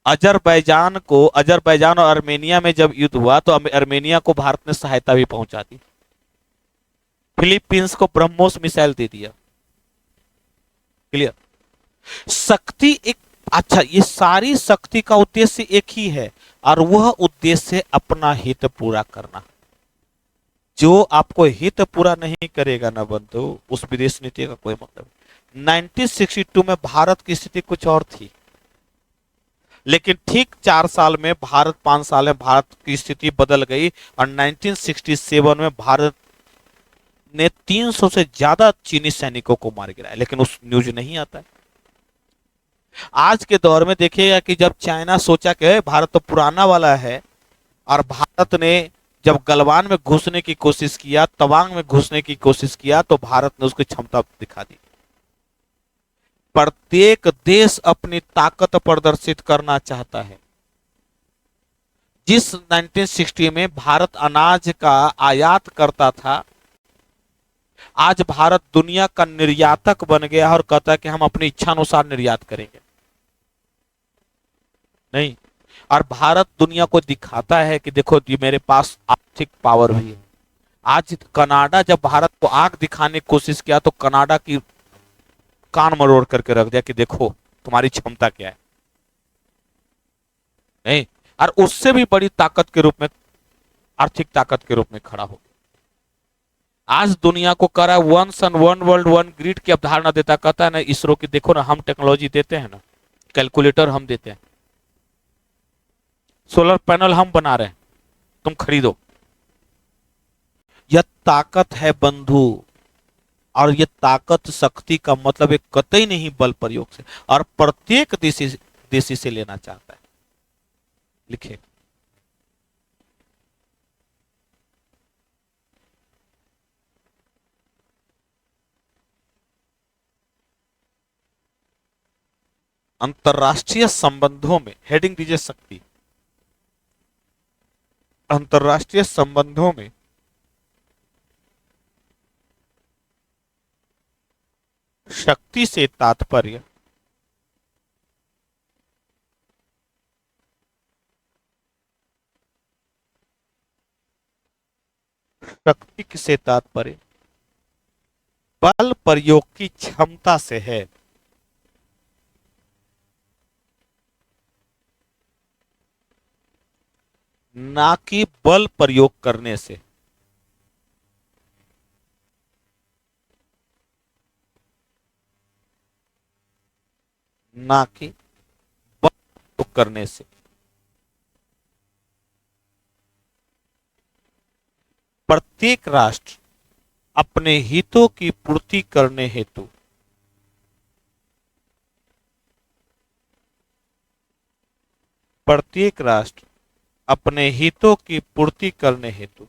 अजरबैजान और आर्मेनिया में जब युद्ध हुआ तो आर्मेनिया को भारत ने सहायता भी पहुंचा दी। फिलीपींस को ब्रह्मोस मिसाइल दे दिया। क्लियर? शक्ति एक, अच्छा, ये सारी शक्ति का उद्देश्य एक ही है और वह उद्देश्य अपना हित पूरा करना। जो आपको हित पूरा नहीं करेगा ना बंधु, उस विदेश नीति का कोई मतलब नहीं। 1962 में भारत की स्थिति कुछ और थी, लेकिन ठीक 4 साल में भारत, 5 साल में भारत की स्थिति बदल गई और 1967 में भारत ने 300 से ज्यादा चीनी सैनिकों को मार गिराया, लेकिन उस न्यूज नहीं आता है। आज के दौर में देखिएगा कि जब चाइना सोचा कि भारत तो पुराना वाला है, और भारत ने जब गलवान में घुसने की कोशिश किया, तवांग में घुसने की कोशिश किया, तो भारत ने उसकी क्षमता दिखा दी। प्रत्येक देश अपनी ताकत प्रदर्शित करना चाहता है। जिस 1960 में भारत अनाज का आयात करता था, आज भारत दुनिया का निर्यातक बन गया और कहता है कि हम अपनी इच्छा अनुसार निर्यात करेंगे। नहीं, और भारत दुनिया को दिखाता है कि देखो ये मेरे पास आर्थिक पावर भी है। आज कनाडा जब भारत को आंख दिखाने की कोशिश किया तो कनाडा की कान मरोड़ करके रख दिया कि देखो तुम्हारी क्षमता क्या है। नहीं, और उससे भी बड़ी ताकत के रूप में, आर्थिक ताकत के रूप में खड़ा हो। आज दुनिया को कह रहा है one sun one world one grid की अवधारणा देता, कहता है ना इसरो की, देखो ना हम टेक्नोलॉजी देते हैं ना, कैलकुलेटर हम देते हैं, सोलर पैनल हम बना रहे हैं, तुम खरीदो। यह ताकत है बंधु, और यह ताकत शक्ति का मतलब एक कतई नहीं बल प्रयोग से, और प्रत्येक देशी से लेना चाहता है। लिखे, अंतरराष्ट्रीय संबंधों में, हेडिंग दीजिए शक्ति। अंतरराष्ट्रीय संबंधों में शक्ति से तात्पर्य शक्ति से तात्पर्य बल प्रयोग की क्षमता से है। ना कि बल प्रयोग करने से। ना कि बल प्रयोग करने से। प्रत्येक राष्ट्र अपने हितों की पूर्ति करने हेतु प्रत्येक राष्ट्र अपने हितों की पूर्ति करने हेतु।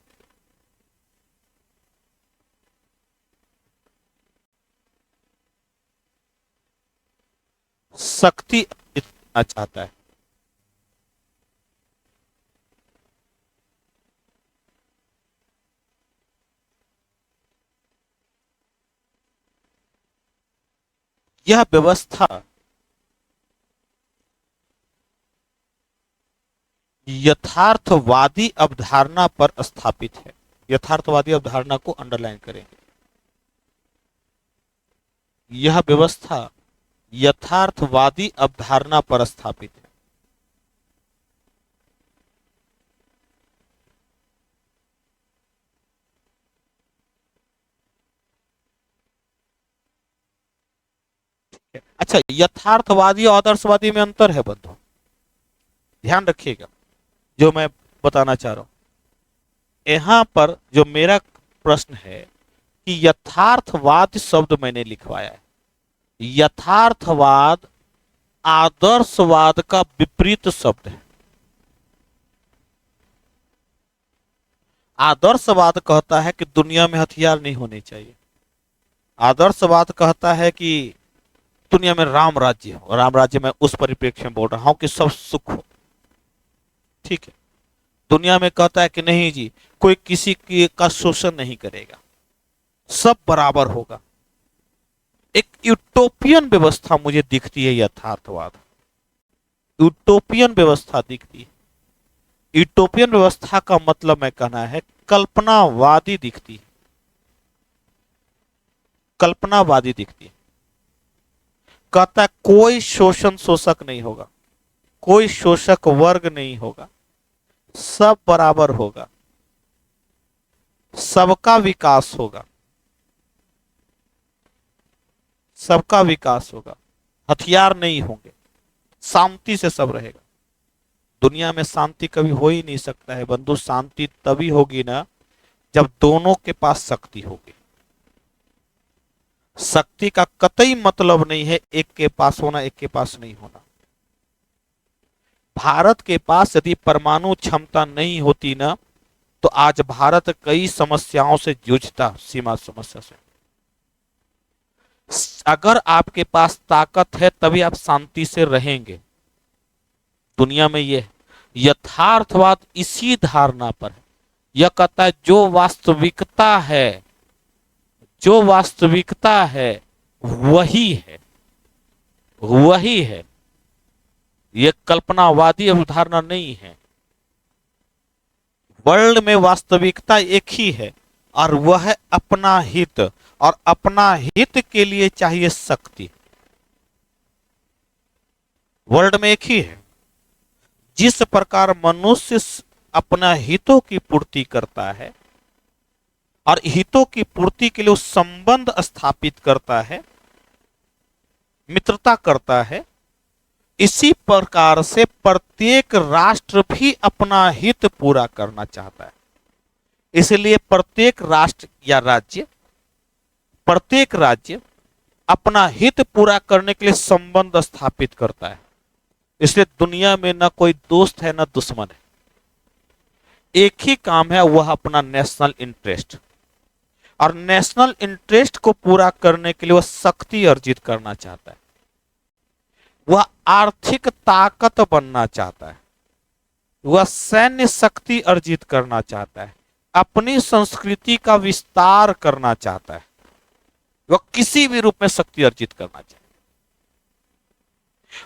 शक्ति चाहता है। यह व्यवस्था यथार्थवादी अवधारणा पर स्थापित है। यथार्थवादी अवधारणा को अंडरलाइन करेंगे। यह व्यवस्था यथार्थवादी अवधारणा पर स्थापित है। अच्छा, यथार्थवादी और आदर्शवादी में अंतर है बंधु, ध्यान रखिएगा जो मैं बताना चाह रहा हूं। यहां पर जो मेरा प्रश्न है कि यथार्थवाद शब्द मैंने लिखवाया है। यथार्थवाद आदर्शवाद का विपरीत शब्द है। आदर्शवाद कहता है कि दुनिया में हथियार नहीं होने चाहिए। आदर्शवाद कहता है कि दुनिया में राम राज्य हो। राम राज्य में उस परिप्रेक्ष्य में बोल रहा हूं कि सब सुख हो, ठीक है। दुनिया में कहता है कि नहीं जी, कोई किसी की का शोषण नहीं करेगा, सब बराबर होगा। एक यूटोपियन व्यवस्था मुझे दिखती है यथार्थवाद। यूटोपियन व्यवस्था दिखती है। यूटोपियन व्यवस्था का मतलब मैं कहना है कल्पनावादी दिखती है। कल्पनावादी दिखती है। कहता है कोई शोषण शोषक नहीं होगा, कोई शोषक वर्ग नहीं होगा, सब बराबर होगा, सबका विकास होगा, सबका विकास होगा, हथियार नहीं होंगे, शांति से सब रहेगा। दुनिया में शांति कभी हो ही नहीं सकता है बंधु। शांति तभी होगी ना जब दोनों के पास शक्ति होगी। शक्ति का कतई मतलब नहीं है एक के पास होना, एक के पास नहीं होना। भारत के पास यदि परमाणु क्षमता नहीं होती ना, तो आज भारत कई समस्याओं से जूझता, सीमा समस्या से। अगर आपके पास ताकत है तभी आप शांति से रहेंगे। दुनिया में यह यथार्थवाद इसी धारणा पर है। यह कहता है जो वास्तविकता है, जो वास्तविकता है वही है, वही है। यह कल्पनावादी अवधारणा नहीं है। वर्ल्ड में वास्तविकता एक ही है और वह है अपना हित, और अपना हित के लिए चाहिए शक्ति। वर्ल्ड में एक ही है। जिस प्रकार मनुष्य अपना हितों की पूर्ति करता है और हितों की पूर्ति के लिए संबंध स्थापित करता है, मित्रता करता है, इसी प्रकार से प्रत्येक राष्ट्र भी अपना हित पूरा करना चाहता है। इसलिए प्रत्येक राष्ट्र या राज्य, प्रत्येक राज्य अपना हित पूरा करने के लिए संबंध स्थापित करता है। इसलिए दुनिया में ना कोई दोस्त है ना दुश्मन है। एक ही काम है, वह अपना नेशनल इंटरेस्ट, और नेशनल इंटरेस्ट को पूरा करने के लिए वह शक्ति अर्जित करना चाहता है। वह आर्थिक ताकत बनना चाहता है, वह सैन्य शक्ति अर्जित करना चाहता है, अपनी संस्कृति का विस्तार करना चाहता है, वह किसी भी रूप में शक्ति अर्जित करना चाहता है।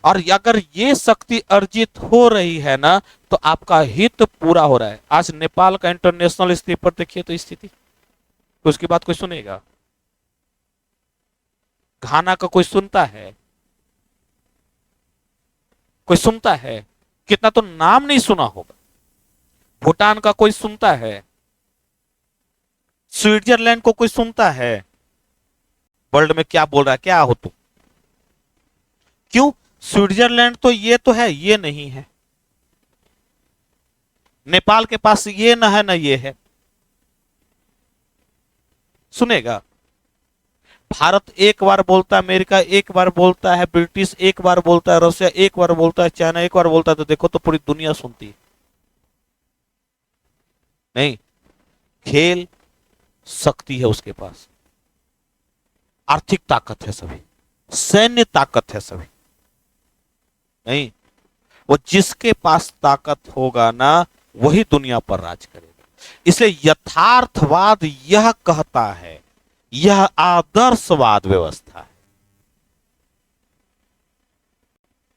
और अगर ये शक्ति अर्जित हो रही है ना, तो आपका हित पूरा हो रहा है। आज नेपाल का इंटरनेशनल स्थिति पर देखिए तो स्थिति, तो उसकी बात कोई सुनेगा? घाना का कोई सुनता है? कोई सुनता है? कितना तो नाम नहीं सुना होगा। भूटान का कोई सुनता है? स्विट्जरलैंड को कोई सुनता है? वर्ल्ड में क्या बोल रहा है, क्या हो तुम? क्यों? स्विट्जरलैंड तो है, ये नहीं है। नेपाल के पास ये ना है ना ये है, सुनेगा? भारत एक बार बोलता है, अमेरिका एक बार बोलता है, ब्रिटिश एक बार बोलता है, रशिया एक बार बोलता है, चाइना एक बार बोलता है, तो देखो तो पूरी दुनिया सुनती है। नहीं, खेल शक्ति है उसके पास, आर्थिक ताकत है सभी, सैन्य ताकत है सभी। नहीं, वो जिसके पास ताकत होगा ना, वही दुनिया पर राज करेगा। इसलिए यथार्थवाद यह कहता है, यह आदर्शवाद व्यवस्था है।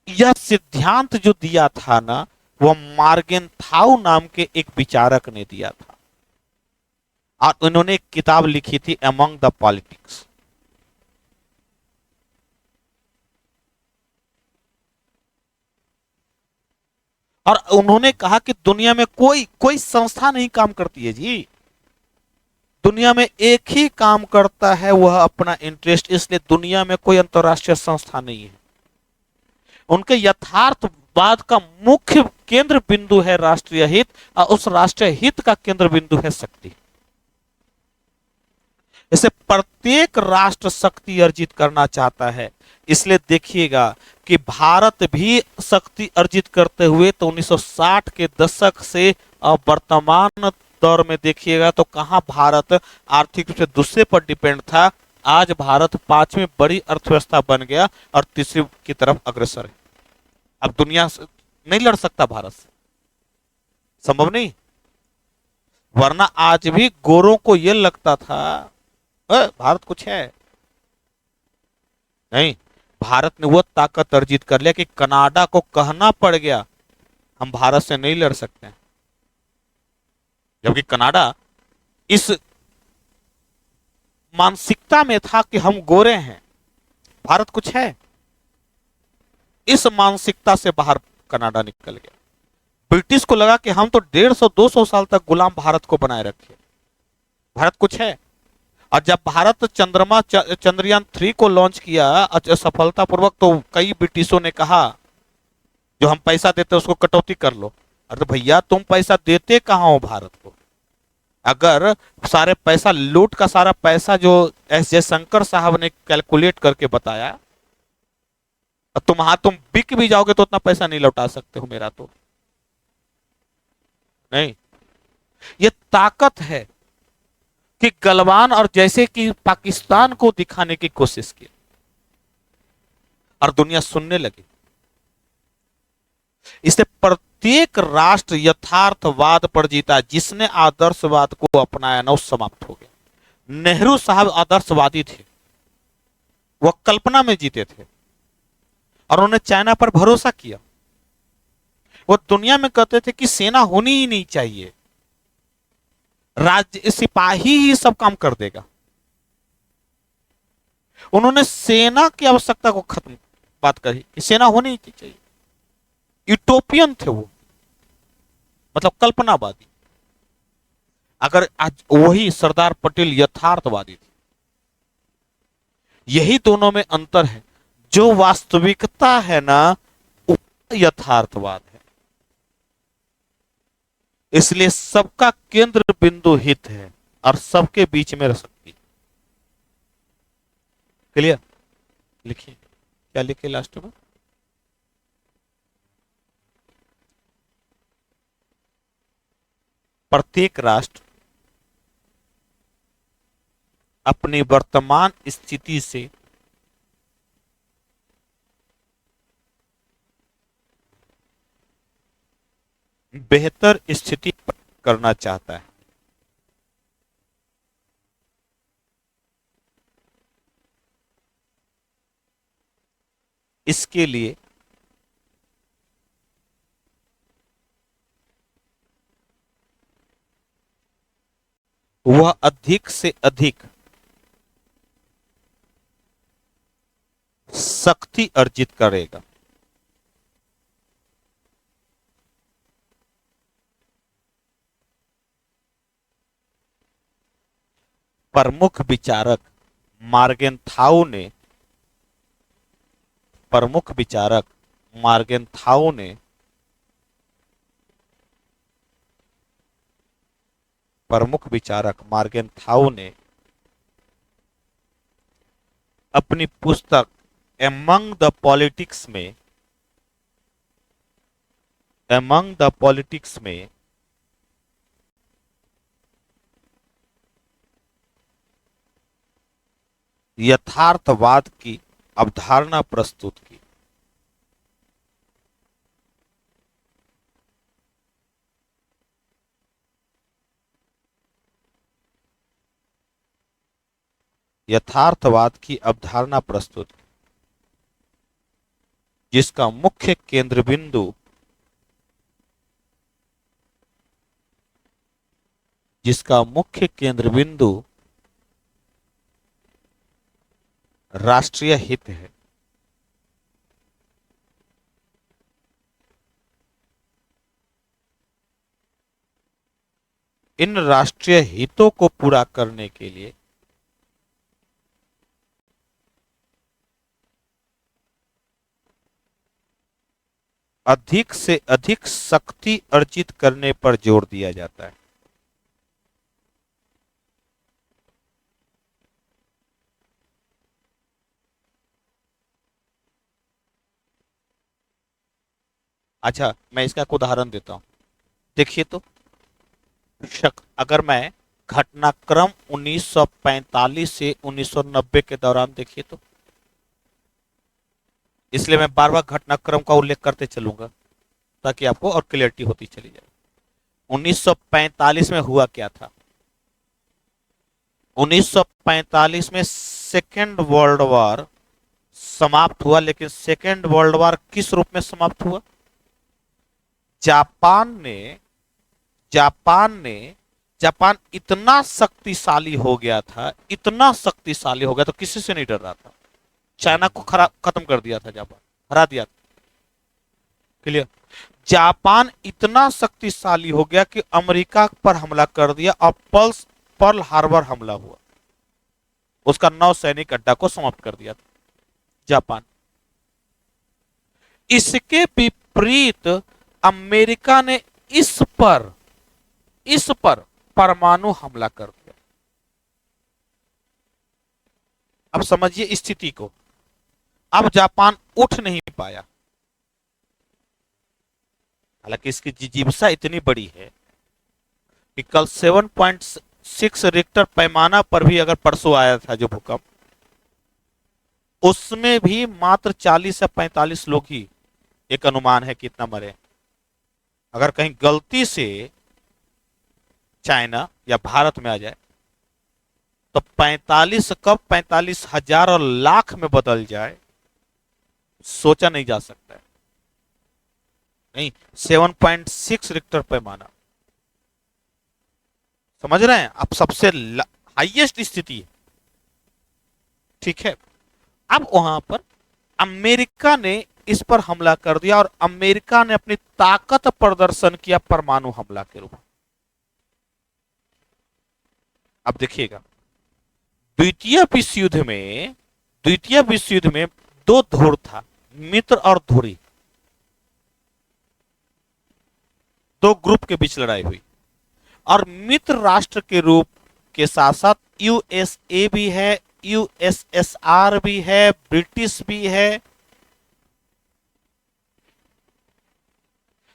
यह सिद्धांत जो दिया था ना, वह मार्गेन थाउ नाम के एक विचारक ने दिया था, और उन्होंने एक किताब लिखी थी, अमंग द पॉलिटिक्स। और उन्होंने कहा कि दुनिया में कोई कोई संस्था नहीं काम करती है जी, दुनिया में एक ही काम करता है, वह अपना इंटरेस्ट। इसलिए दुनिया में कोई अंतरराष्ट्रीय संस्था नहीं है। उनके यथार्थवाद का मुख्य केंद्र बिंदु है राष्ट्रीय हित, और उस राष्ट्रीय हित का केंद्र बिंदु है शक्ति। इसे प्रत्येक राष्ट्र शक्ति अर्जित करना चाहता है। इसलिए देखिएगा कि भारत भी शक्ति अर्जित करते हुए तो 1960 के दशक से वर्तमान दौर में देखिएगा तो कहां भारत आर्थिक रूप से दूसरे पर डिपेंड था। आज भारत पांचवी बड़ी अर्थव्यवस्था बन गया और तीसरी की तरफ अग्रसर है। अब दुनिया से नहीं लड़ सकता भारत से, संभव नहीं। वरना आज भी गोरों को यह लगता था भारत कुछ है नहीं। भारत ने वो ताकत अर्जित कर लिया कि कनाडा को कहना पड़ गया हम भारत से नहीं लड़ सकते हैं। जबकि कनाडा इस मानसिकता में था कि हम गोरे हैं, भारत कुछ है। इस मानसिकता से बाहर कनाडा निकल गया। ब्रिटिश को लगा कि हम तो 150-200 साल तक गुलाम भारत को बनाए रखे, भारत कुछ है। और जब भारत चंद्रयान 3 को लॉन्च किया सफलतापूर्वक, तो कई ब्रिटिशों ने कहा जो हम पैसा देते उसको कटौती कर लो। अरे भैया तुम पैसा देते कहां हो भारत को? अगर सारे पैसा लूट का सारा पैसा जो एस जयशंकर साहब ने कैलकुलेट करके बताया, तुम बिक भी जाओगे तो उतना पैसा नहीं लौटा सकते हो मेरा तो नहीं। ये ताकत है कि गलवान और जैसे कि पाकिस्तान को दिखाने की कोशिश की और दुनिया सुनने लगी। इससे प्रत्येक राष्ट्र यथार्थवाद पर जीता। जिसने आदर्शवाद को अपनाया ना, वो समाप्त हो गया। नेहरू साहब आदर्शवादी थे, वह कल्पना में जीते थे और उन्होंने चाइना पर भरोसा किया। वो दुनिया में कहते थे कि सेना होनी ही नहीं चाहिए, राज्य सिपाही ही सब काम कर देगा। उन्होंने सेना की आवश्यकता को खत्म बात कही कि सेना होनी ही चाहिए। यूटोपियन थे वो, मतलब कल्पनावादी। अगर आज वही सरदार पटेल यथार्थवादी थे। यही दोनों में अंतर है। जो वास्तविकता है ना, यथार्थवाद है। इसलिए सबका केंद्र बिंदु हित है और सबके बीच में रह सकती है। क्लियर? लिखिए क्या लिखे लास्ट में। प्रत्येक राष्ट्र अपनी वर्तमान स्थिति से बेहतर स्थिति करना चाहता है। इसके लिए वह अधिक से अधिक शक्ति अर्जित करेगा। प्रमुख विचारक मार्गेनथाउ ने प्रमुख विचारक मार्गेनथाउ ने प्रमुख विचारक मार्गेनथाउ ने अपनी पुस्तक एमंग द पॉलिटिक्स में यथार्थवाद की अवधारणा प्रस्तुत की। यथार्थवाद की अवधारणा प्रस्तुत की, जिसका मुख्य केंद्र बिंदु राष्ट्रीय हित है। इन राष्ट्रीय हितों को पूरा करने के लिए अधिक से अधिक शक्ति अर्जित करने पर जोर दिया जाता है। अच्छा, मैं इसका एक उदाहरण देता हूं। देखिए तो, अगर मैं घटनाक्रम 1945 से 1990 के दौरान देखिए तो, इसलिए मैं बार बार घटनाक्रम का उल्लेख करते चलूंगा ताकि आपको और क्लियरिटी होती चली जाए। 1945 में हुआ क्या था? 1945 में सेकेंड वर्ल्ड वॉर समाप्त हुआ, लेकिन सेकेंड वर्ल्ड वॉर किस रूप में समाप्त हुआ? जापान ने जापान इतना शक्तिशाली हो गया था, इतना शक्तिशाली हो गया, तो किसी से नहीं डर रहा था। चाइना को खत्म कर दिया था, जापान हरा दिया था। क्लियर? जापान इतना शक्तिशाली हो गया कि अमेरिका पर हमला कर दिया और पर्ल हार्बर हमला हुआ, उसका नौसैनिक अड्डा को समाप्त कर दिया था जापान। इसके विपरीत अमेरिका ने इस पर परमाणु हमला कर दिया। अब समझिए स्थिति को। अब जापान उठ नहीं पाया, हालांकि इसकी जिजीविसा इतनी बड़ी है कि कल 7.6 रिक्टर पैमाना पर भी, अगर परसों आया था जो भूकंप, उसमें भी मात्र 40 से 45 लोग ही एक अनुमान है कितना मरे। अगर कहीं गलती से चाइना या भारत में आ जाए तो 45 कब 45,000 और लाख में बदल जाए, सोचा नहीं जा सकता है। नहीं, 7.6 रिक्टर पैमाना, समझ रहे हैं आप? सबसे हाईएस्ट स्थिति है। ठीक है, अब वहां पर अमेरिका ने इस पर हमला कर दिया और अमेरिका ने अपनी ताकत प्रदर्शन किया परमाणु हमला के रूप में। अब देखिएगा, द्वितीय विश्व युद्ध में दो ध्रुव था, मित्र और धुरी, दो ग्रुप के बीच लड़ाई हुई। और मित्र राष्ट्र के रूप के साथ साथ यूएसए भी है, यूएसएसआर भी है, ब्रिटिश भी है,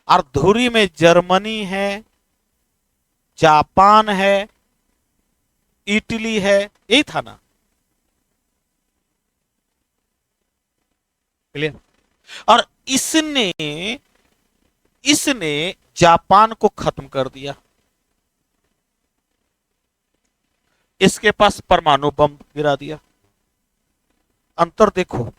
और धुरी में जर्मनी है, जापान है, इटली है। यही था ना? क्लियर? और इसने जापान को खत्म कर दिया। इसके पास परमाणु बम गिरा दिया। अंतर देखो,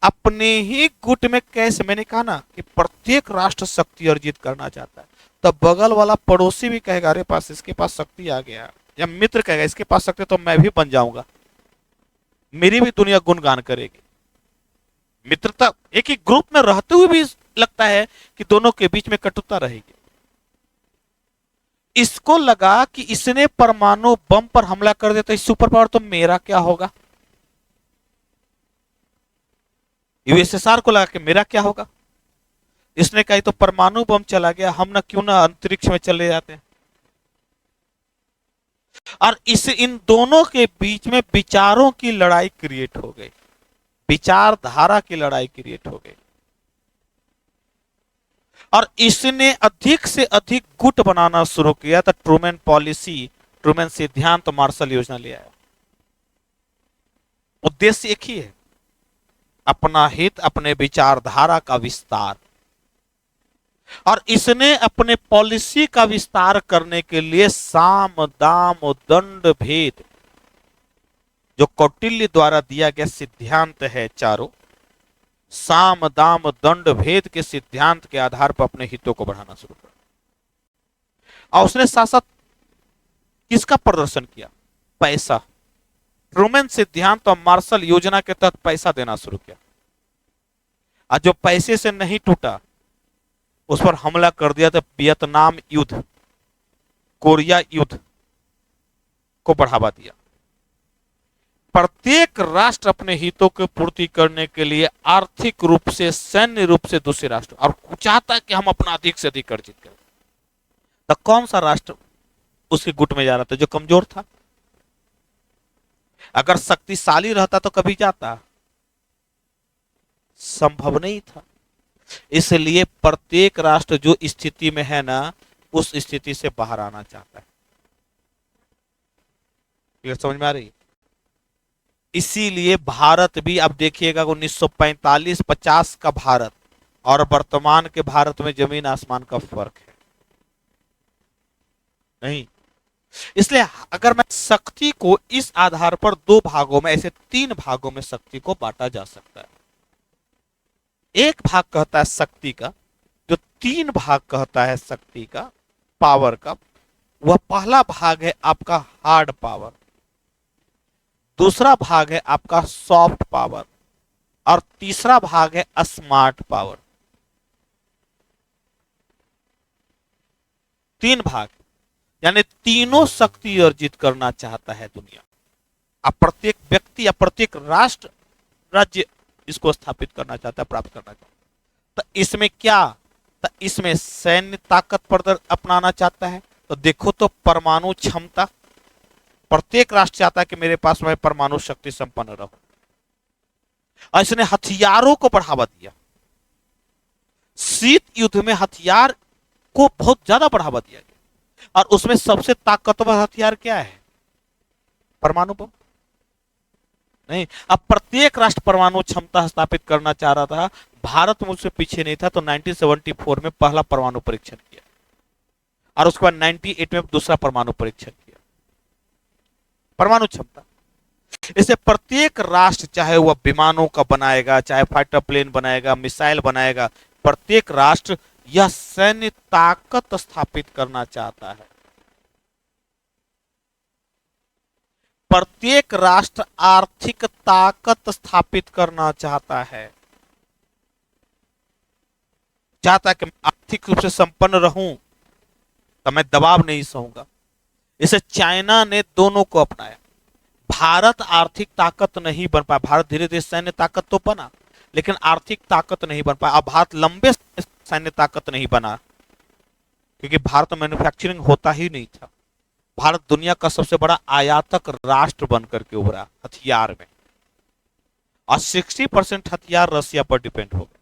अपने ही गुट में कैसे, मैंने कहा ना कि प्रत्येक राष्ट्र शक्ति अर्जित करना चाहता है, तब बगल वाला पड़ोसी भी कहेगा अरे पास इसके पास शक्ति आ गया, या मित्र कहेगा इसके पास शक्ति तो मैं भी बन जाऊंगा, मेरी भी दुनिया गुणगान करेगी। मित्रता, एक ही ग्रुप में रहते हुए भी लगता है कि दोनों के बीच में कटुता रहेगी। इसको लगा कि इसने परमाणु बम पर हमला कर दिया तो इस सुपर पावर, तो मेरा क्या होगा? यूएसएसआर को लगा कि मेरा क्या होगा? इसने कहा तो परमाणु बम चला गया, हम ना क्यों ना अंतरिक्ष में चले जाते हैं। और इन दोनों के बीच में विचारों की लड़ाई क्रिएट हो गई, विचारधारा की लड़ाई क्रिएट हो गई। और इसने अधिक से अधिक गुट बनाना शुरू किया, तो ट्रूमैन पॉलिसी, ट्रूमैन सिद्धांत, मार्शल योजना ले आया। उद्देश्य एक ही है, अपना हित, अपने विचारधारा का विस्तार। और इसने अपने पॉलिसी का विस्तार करने के लिए साम दाम दंड भेद, जो कौटिल्य द्वारा दिया गया सिद्धांत है चारों, साम दाम दंड भेद के सिद्धांत के आधार पर अपने हितों को बढ़ाना शुरू किया। और उसने साथ साथ किसका प्रदर्शन किया? पैसा। ट्रूमैन सिद्धांत और मार्शल योजना के तहत पैसा देना शुरू किया, और जो पैसे से नहीं टूटा उस पर हमला कर दिया। तो वियतनाम युद्ध, कोरिया युद्ध को बढ़ावा दिया। प्रत्येक राष्ट्र अपने हितों की पूर्ति करने के लिए आर्थिक रूप से, सैन्य रूप से दूसरे राष्ट्र, और चाहता है कि हम अपना अधिक से अधिक अर्जित करें। तो कौन सा राष्ट्र उसके गुट में जा रहा था? जो कमजोर था। अगर शक्तिशाली रहता तो कभी जाता? संभव नहीं था। इसलिए प्रत्येक राष्ट्र जो स्थिति में है ना, उस स्थिति से बाहर आना चाहता है। ये समझ में आ रही? इसीलिए भारत भी, अब देखिएगा 1945-50 का भारत और वर्तमान के भारत में जमीन आसमान का फर्क है। नहीं, इसलिए अगर मैं शक्ति को इस आधार पर दो भागों में, ऐसे तीन भागों में शक्ति को बांटा जा सकता है। एक भाग कहता है शक्ति का, जो तीन भाग कहता है शक्ति का, पावर का, वह पहला भाग है आपका हार्ड पावर, दूसरा भाग है आपका सॉफ्ट पावर, और तीसरा भाग है स्मार्ट पावर। तीन भाग, यानी तीनों शक्ति अर्जित करना चाहता है दुनिया। अब प्रत्येक व्यक्ति या प्रत्येक राष्ट्र, राज्य इसको स्थापित करना चाहता है, प्राप्त करना चाहता है। तो इसमें क्या? तो इसमें सैन्य ताकत पर अपनाना चाहता है। तो देखो तो परमाणु क्षमता, प्रत्येक राष्ट्र चाहता है कि मेरे पास मैं परमाणु शक्ति संपन्न रहूं। और इसने हथियारों को बढ़ावा दिया। शीत युद्ध में हथियार को बहुत ज्यादा बढ़ावा दिया गया, और उसमें सबसे ताकतवर हथियार क्या है? परमाणु बम। नहीं, अब प्रत्येक राष्ट्र परमाणु क्षमता स्थापित करना चाह रहा था। भारत मुझसे पीछे नहीं था। तो 1974 में पहला परमाणु परीक्षण किया, और उसके बाद 98 में दूसरा परमाणु परीक्षण किया। परमाणु क्षमता। इसे प्रत्येक राष्ट्र, चाहे वह विमानों का बनाएगा, चाहे फाइटर प्लेन बनाएगा, मिसाइल बनाएगा, प्रत्येक राष्ट्र यह सैन्य ताकत स्थापित करना चाहता है। प्रत्येक राष्ट्र आर्थिक ताकत स्थापित करना चाहता है। चाहता है कि मैं आर्थिक रूप से संपन्न रहूं, तो मैं दबाव नहीं सहूंगा। इसे चाइना ने दोनों को अपनाया। भारत आर्थिक ताकत नहीं बन पाया। भारत धीरे धीरे सैन्य ताकत तो बना, लेकिन आर्थिक ताकत नहीं बन पाया। अब भारत लंबे सैन्य ताकत नहीं बना, क्योंकि भारत में मैन्युफैक्चरिंग होता ही नहीं था। भारत दुनिया का सबसे बड़ा आयातक राष्ट्र बनकर के उभरा हथियार में, और 60% हथियार रसिया पर डिपेंड हो गए।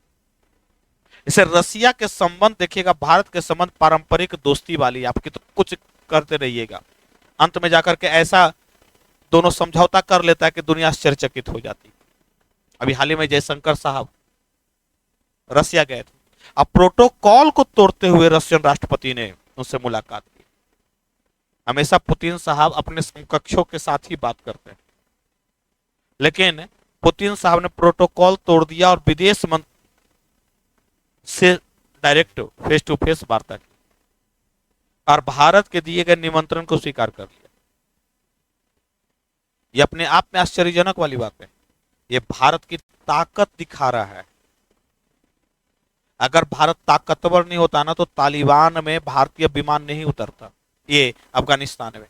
इसे रसिया के संबंध देखिएगा, भारत के संबंध पारंपरिक दोस्ती वाली, आपकी तो कुछ करते रहिएगा, अंत में जाकर के ऐसा दोनों समझौता कर लेता है कि दुनिया आश्चर्यचकित हो जाती। अभी हाल ही में जयशंकर साहब रसिया गए थे। अब प्रोटोकॉल को तोड़ते हुए रशियन राष्ट्रपति ने उनसे मुलाकात की। हमेशा पुतिन साहब अपने समकक्षों के साथ ही बात करते हैं, लेकिन पुतिन साहब ने प्रोटोकॉल तोड़ दिया और विदेश मंत्री से डायरेक्ट फेस टू फेस वार्ता की, और भारत के दिए गए निमंत्रण को स्वीकार कर लिया। यह अपने आप में आश्चर्यजनक वाली बात है। यह भारत की ताकत दिखा रहा है। अगर भारत ताकतवर नहीं होता ना, तो तालिबान में भारतीय विमान नहीं उतरता, ये अफगानिस्तान में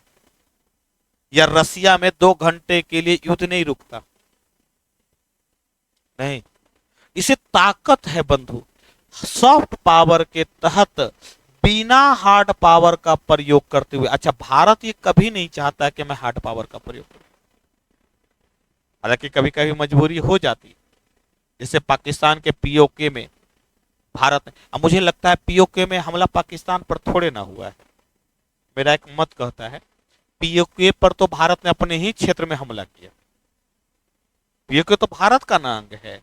या रसिया में 2 घंटे के लिए युद्ध नहीं रुकता। नहीं, इसे ताकत है बंधु। सॉफ्ट पावर के तहत बिना हार्ड पावर का प्रयोग करते हुए। अच्छा, भारत ये कभी नहीं चाहता कि मैं हार्ड पावर का प्रयोग करूं, हालांकि कभी कभी मजबूरी हो जाती। जैसे पाकिस्तान के पीओके में भारत, अब मुझे लगता है पीओके में हमला पाकिस्तान पर थोड़े ना हुआ है। मेरा एक मत कहता है पीओके पर तो भारत ने अपने ही क्षेत्र में हमला किया। पीओके तो भारत का ना अंग है,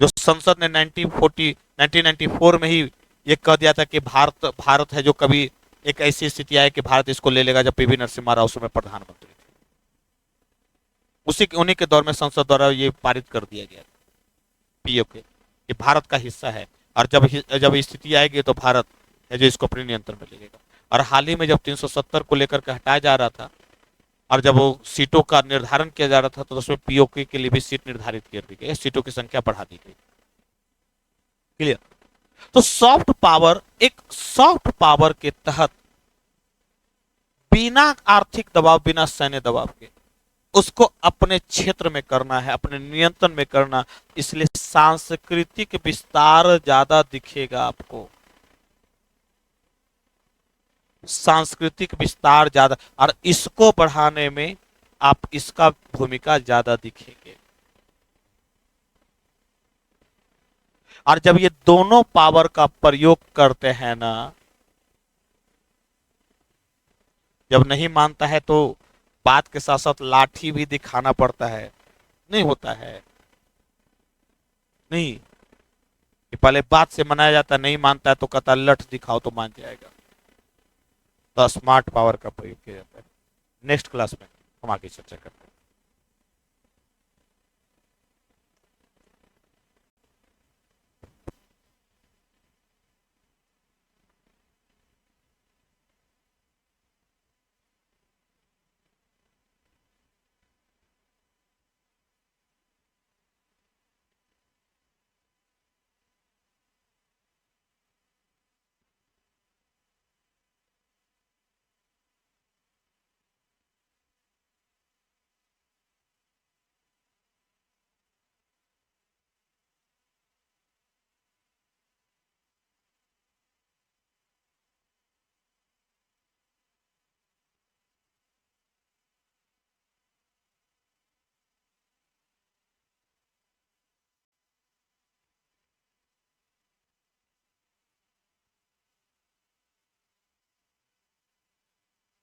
जो संसद ने 1994 में ही ये कह दिया था कि भारत भारत है, जो कभी एक ऐसी स्थिति आई कि भारत इसको ले लेगा, जब पीवी नरसिम्हा राव उस समय प्रधानमंत्री थे। उन्हीं के दौर में संसद द्वारा ये पारित कर दिया गया पीओके, ये भारत का हिस्सा है, और जब स्थिति आएगी तो भारत है जो इसको अपने नियंत्रण में ले लेगा। और हाल ही में जब 370 को लेकर के हटाया जा रहा था, और जब वो सीटों का निर्धारण किया जा रहा था, तो उसमें पीओके के लिए भी सीट निर्धारित कर दी गई, सीटों की संख्या बढ़ा दी गई। क्लियर? तो सॉफ्ट पावर के तहत बिना आर्थिक दबाव, बिना सैन्य दबाव के उसको अपने क्षेत्र में करना है, अपने नियंत्रण में करना, इसलिए सांस्कृतिक विस्तार ज्यादा दिखेगा आपको, सांस्कृतिक विस्तार ज्यादा, और इसको बढ़ाने में आप इसका भूमिका ज्यादा दिखेंगे। और जब ये दोनों पावर का प्रयोग करते हैं ना, जब नहीं मानता है तो बात के साथ साथ लाठी भी दिखाना पड़ता है, नहीं होता है, नहीं, कि पहले बात से मनाया जाता है, नहीं मानता है तो कहता लठ दिखाओ तो मान जाएगा। तो स्मार्ट पावर का प्रयोग किया जाता है। नेक्स्ट क्लास में हम आगे चर्चा करें।